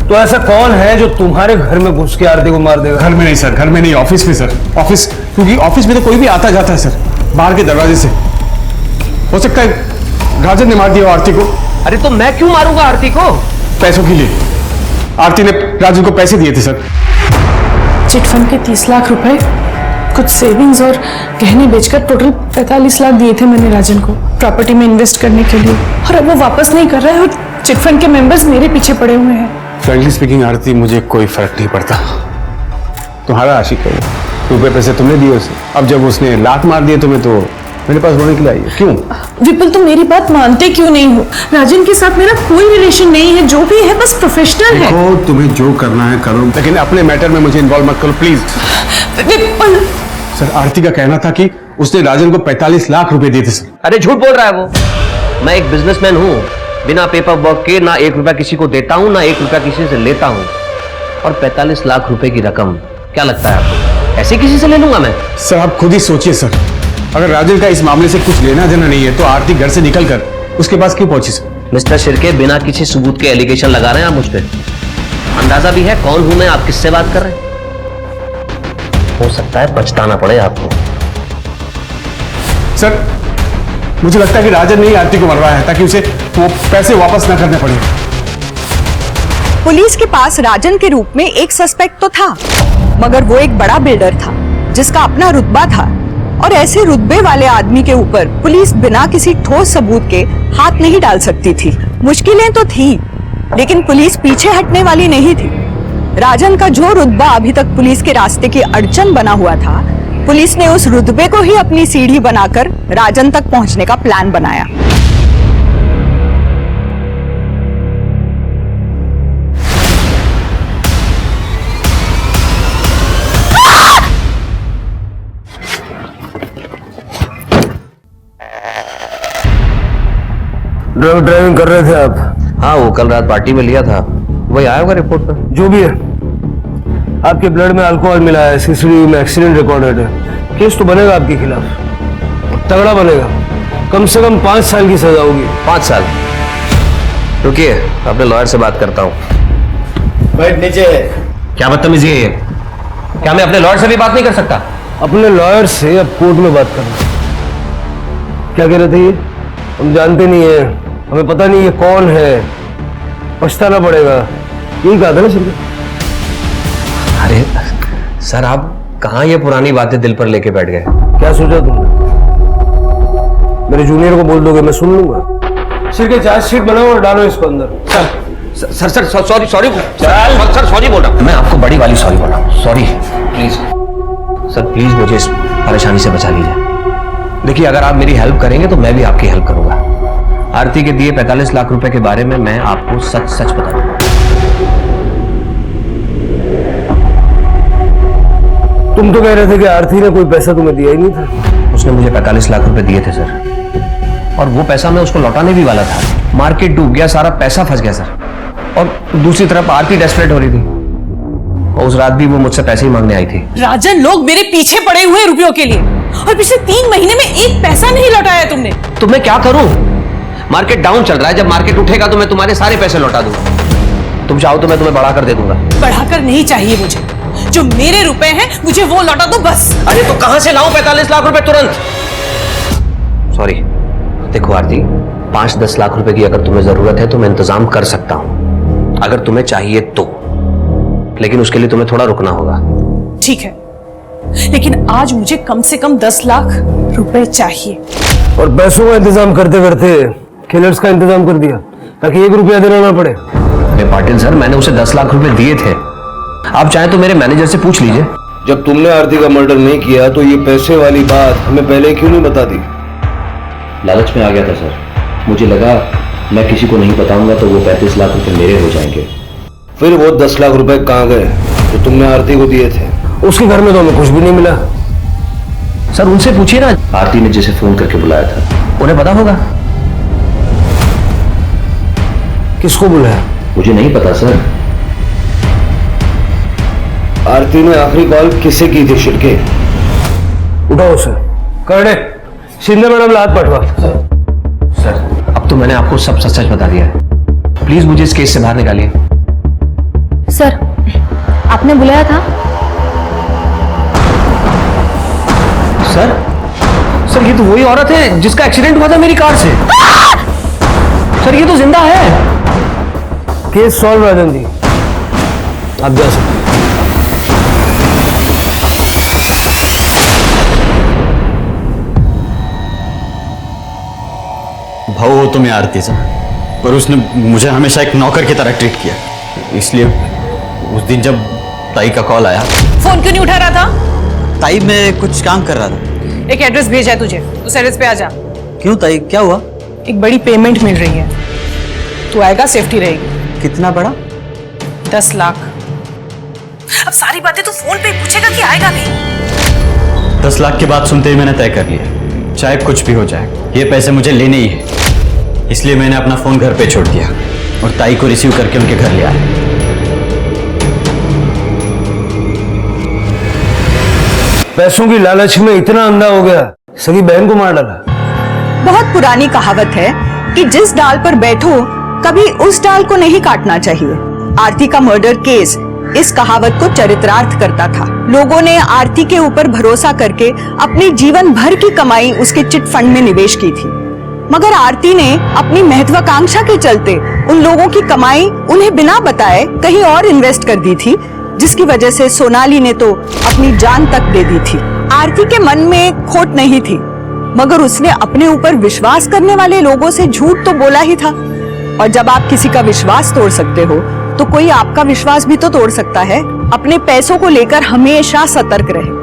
तो ऐसा कौन है जो तुम्हारे घर में घुस के आरती को मार देगा? घर में नहीं सर, घर में नहीं, ऑफिस में सर। ऑफिस, क्योंकि ऑफिस में तो कोई भी आता जाता है सर, बाहर के दरवाजे से। हो सकता है राजन ने मार दिया आरती को। अरे तो मैं क्यों मारूंगा आरती को? पैसों के लिए। आरती ने राजन को पैसे दिए थे सर। चिटफंड के 30 लाख रुपए, कुछ सेविंग्स और गहने बेचकर टोटल 45 लाख दिए थे मैंने राजन को प्रॉपर्टी में इन्वेस्ट करने के लिए, और अब वो वापस नहीं कर रहा है और चिटफंड के मेंबर्स मेरे पीछे पड़े हुए हैं। फ्रेंकली स्पीकिंग आरती, मुझे कोई फर्क नहीं पड़ता। तुम्हारा आशिक है, रुपए पैसे तुमने दिए उसे। अब जब उसने लात मार दिए तुम्हें तो मेरे पास रोने के लिए आई है। क्यों? विपुल तुम मेरी बात मानते क्यों नहीं हो? राजन के साथ मेरा कोई रिलेशन नहीं है, जो भी है बस प्रोफेशनल है। देखो तुम्हें जो करना है करो, लेकिन अपने मैटर में मुझे इन्वॉल्व मत करो प्लीज। विपुल सर, आरती का कहना था कि उसने राजन को 45 लाख रुपए दिए थे सर। अरे झूठ बोल रहा है वो। मैं एक बिजनेसमैन हूं, बिना पेपर वर्क के ना 1 रुपया किसी को देता हूं, ना 1 रुपया किसी से लेता हूं। और 45 लाख रुपए की रकम क्या लगता है आपको ऐसे किसी से ले लूंगा मैं? सर आप खुद ही सोचिए सर, अगर राजन का इस मामले से कुछ लेना देना नहीं है तो आरती घर से निकलकर उसके पास क्यों पहुंची सर? मिस्टर शिर्के, बिना किसी सबूत के एलिगेशन लगा रहे हैं आप मुझ पे। अंदाजा भी है कौन हूं मैं, आप किससे बात कर रहे हैं? हो सकता है पछताना पड़े आपको। सर मुझे लगता है कि राजन ने ही आरती को मरवाया है ताकि उसे वो पैसे वापस न करने पड़े। पुलिस के पास राजन के रूप में एक सस्पेक्ट तो था, मगर वो एक बड़ा बिल्डर था जिसका अपना रुतबा था, और ऐसे रुतबे वाले आदमी के ऊपर पुलिस बिना किसी ठोस सबूत के हाथ नहीं डाल सकती थी। मुश्किलें तो थी, लेकिन पुलिस पीछे हटने वाली नहीं थी। राजन का जो रुतबा अभी तक पुलिस के रास्ते की अड़चन बना हुआ था, पुलिस ने उस रुतबे को ही अपनी सीढ़ी बनाकर राजन तक पहुंचने का प्लान बनाया। ड्राइविंग कर रहे थे आप? हाँ, वो कल रात पार्टी में लिया था, वही आया होगा रिपोर्ट पर। जो भी है, आपके ब्लड में अल्कोहल मिला है, सीसीटीवी में एक्सीडेंट रिकॉर्डेड है, केस तो बनेगा आपके खिलाफ, तगड़ा बनेगा। कम से कम 5 साल की सजा होगी। 5 साल? रुकिए, अपने लॉयर से बात करता हूँ। बैठ नीचे। क्या बदतमीजी है ये? क्या मैं अपने लॉयर से भी बात नहीं कर सकता? अपने लॉयर से अब कोर्ट में बात करना। क्या कह रहे थे ये? हम जानते नहीं है, हमें पता नहीं ये कौन है, पछताना पड़ेगा, यही कहा था ना सर? अरे सर, आप कहाँ ये पुरानी बातें दिल पर लेके बैठ गए? क्या सोचा तुमने? मेरे जूनियर को बोल दोगे, मैं सुन लूंगा। सिर के चार्जशीट बनाओ और डालो इसको अंदर। सर सॉरी सर, सॉरी बोल रहा हूँ मैं, आपको बड़ी वाली सॉरी बोल रहा हूँ। सॉरी प्लीज सर, प्लीज मुझे इस परेशानी से बचा लीजिए। देखिए, अगर आप मेरी हेल्प करेंगे तो मैं भी आपकी हेल्प करूंगा। आरती के दिए 45 लाख रुपए के बारे में मैं आपको सच बता दूंगा। तुम तो कह रहे थे कि आरती ने कोई पैसा तुम्हें दिया ही नहीं था। उसने मुझे 45 लाख रुपए दिए थे सर, और वो पैसा मैं उसको लौटाने भी वाला था। मार्केट डूब गया, सारा पैसा फंस गया सर, और दूसरी तरफ आरती डेस्परेट हो रही थी, और उस रात भी वो मुझसे पैसे ही मांगने आई थी। राजन, लोग मेरे पीछे पड़े हुए रुपयों के लिए, और पिछले 3 महीने में एक पैसा नहीं लौटाया तुमने। तो मैं क्या करूं? मार्केट डाउन चल रहा है, जब मार्केट उठेगा तो मैं तुम्हारे सारे पैसे लौटा दूंगा। तुम चाहो तो मैं तुम्हें बढ़ाकर दे दूंगा। बढ़ाकर नहीं चाहिए मुझे, जो मेरे रुपए हैं मुझे वो लौटा दो बस। अरे तो कहां से लाऊं 45 लाख रुपए तुरंत? सॉरी, देखो आरती, 5-10 लाख रुपए की अगर तुम्हें जरूरत है तो मैं इंतजाम कर सकता हूं, अगर तुम्हें चाहिए तो, लेकिन उसके लिए तुम्हें थोड़ा रुकना होगा। ठीक है, लेकिन आज मुझे कम से कम 10 लाख रुपए चाहिए। और पैसों का इंतजाम करते करते किलर्स का इंतजाम कर दिया ताकि 1 रुपया देना ना पड़े। अरे पाटिल सर, मैंने उसे 10 लाख रुपए दिए थे, आप चाहें तो मेरे मैनेजर से पूछ लीजिए। जब तुमने आरती का मर्डर नहीं किया तो ये पैसे वाली बात हमें पहले क्यों नहीं बता दी? लालच में आ गया था सर, मुझे लगा मैं किसी को नहीं बताऊंगा तो वो 35 लाख रुपए मेरे हो जाएंगे। फिर वो 10 लाख रुपए कहाँ गए जो तुमने आरती को दिए थे? उसके घर में तो हमें कुछ भी नहीं मिला। सर उनसे पूछिए ना, आरती ने जिसे फोन करके बुलाया था उन्हें पता होगा। किसको बुलाया? मुझे नहीं पता सर। आरती ने आखिरी कॉल किसे की थी? शिर्के, उठाओ उसे। करने शिंदे मैडम हाथ पटवा। सर अब तो मैंने आपको सब सच सच बता दिया है, प्लीज मुझे इस केस से बाहर निकालिए। सर, आपने बुलाया था? सर ये तो वही औरत है जिसका एक्सीडेंट हुआ था मेरी कार से। सर ये तो जिंदा है। केस सॉल्व राजन जी, आप जा सकते। भाव हो तो मैं आरती से, पर उसने मुझे हमेशा एक नौकर की तरह ट्रीट किया, इसलिए उस दिन जब ताई का कॉल आया। फोन क्यों नहीं उठा रहा था? ताई मैं कुछ काम कर रहा था। एक एड्रेस भेजा है तुझे, उस एड्रेस पे आ जा। क्यों ताई, क्या हुआ? एक बड़ी पेमेंट मिल रही है, तू आएगा सेफ्टी रहेगी। कितना बड़ा? 10 लाख। अब सारी बातें तू फोन पे पूछेगा कि आएगा नहीं? 10 लाख की बात सुनते ही मैंने तय कर लिया, चाहे कुछ भी हो जाए ये पैसे मुझे लेने ही है, इसलिए मैंने अपना फोन घर पे छोड़ दिया और ताई को रिसीव करके उनके घर ले आया। पैसों की लालच में इतना अंधा हो गया, सगी बहन को मार डाला। बहुत पुरानी कहावत है कि जिस डाल पर बैठो कभी उस डाल को नहीं काटना चाहिए। आरती का मर्डर केस इस कहावत को चरितार्थ करता था। लोगों ने आरती के ऊपर भरोसा करके अपनी जीवन भर की कमाई उसके चिट फंड में निवेश की थी, मगर आरती ने अपनी महत्वाकांक्षा के चलते उन लोगों की कमाई उन्हें बिना बताए कहीं और इन्वेस्ट कर दी थी, जिसकी वजह से सोनाली ने तो अपनी जान तक दे दी थी। आरती के मन में खोट नहीं थी, मगर उसने अपने ऊपर विश्वास करने वाले लोगों से झूठ तो बोला ही था, और जब आप किसी का विश्वास तोड़ सकते हो तो कोई आपका विश्वास भी तो तोड़ सकता है। अपने पैसों को लेकर हमेशा सतर्क रहे।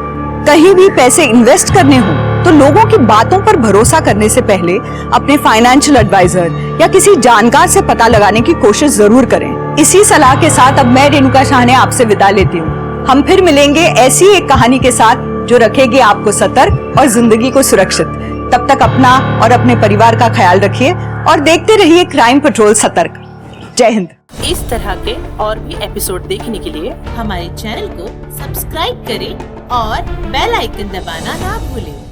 कहीं भी पैसे इन्वेस्ट करने हो तो लोगों की बातों पर भरोसा करने से पहले अपने फाइनेंशियल एडवाइजर या किसी जानकार से पता लगाने की कोशिश जरूर करें। इसी सलाह के साथ अब मैं रेणुका शाह ने आपसे विदा लेती हूँ। हम फिर मिलेंगे ऐसी एक कहानी के साथ जो रखेगी आपको सतर्क और जिंदगी को सुरक्षित। तब तक अपना और अपने परिवार का ख्याल रखिए और देखते रहिए क्राइम पेट्रोल सतर्क। जय हिंद। इस तरह के और भी एपिसोड देखने के लिए हमारे चैनल को सब्सक्राइब करें और बेल आइकन दबाना ना भूलें।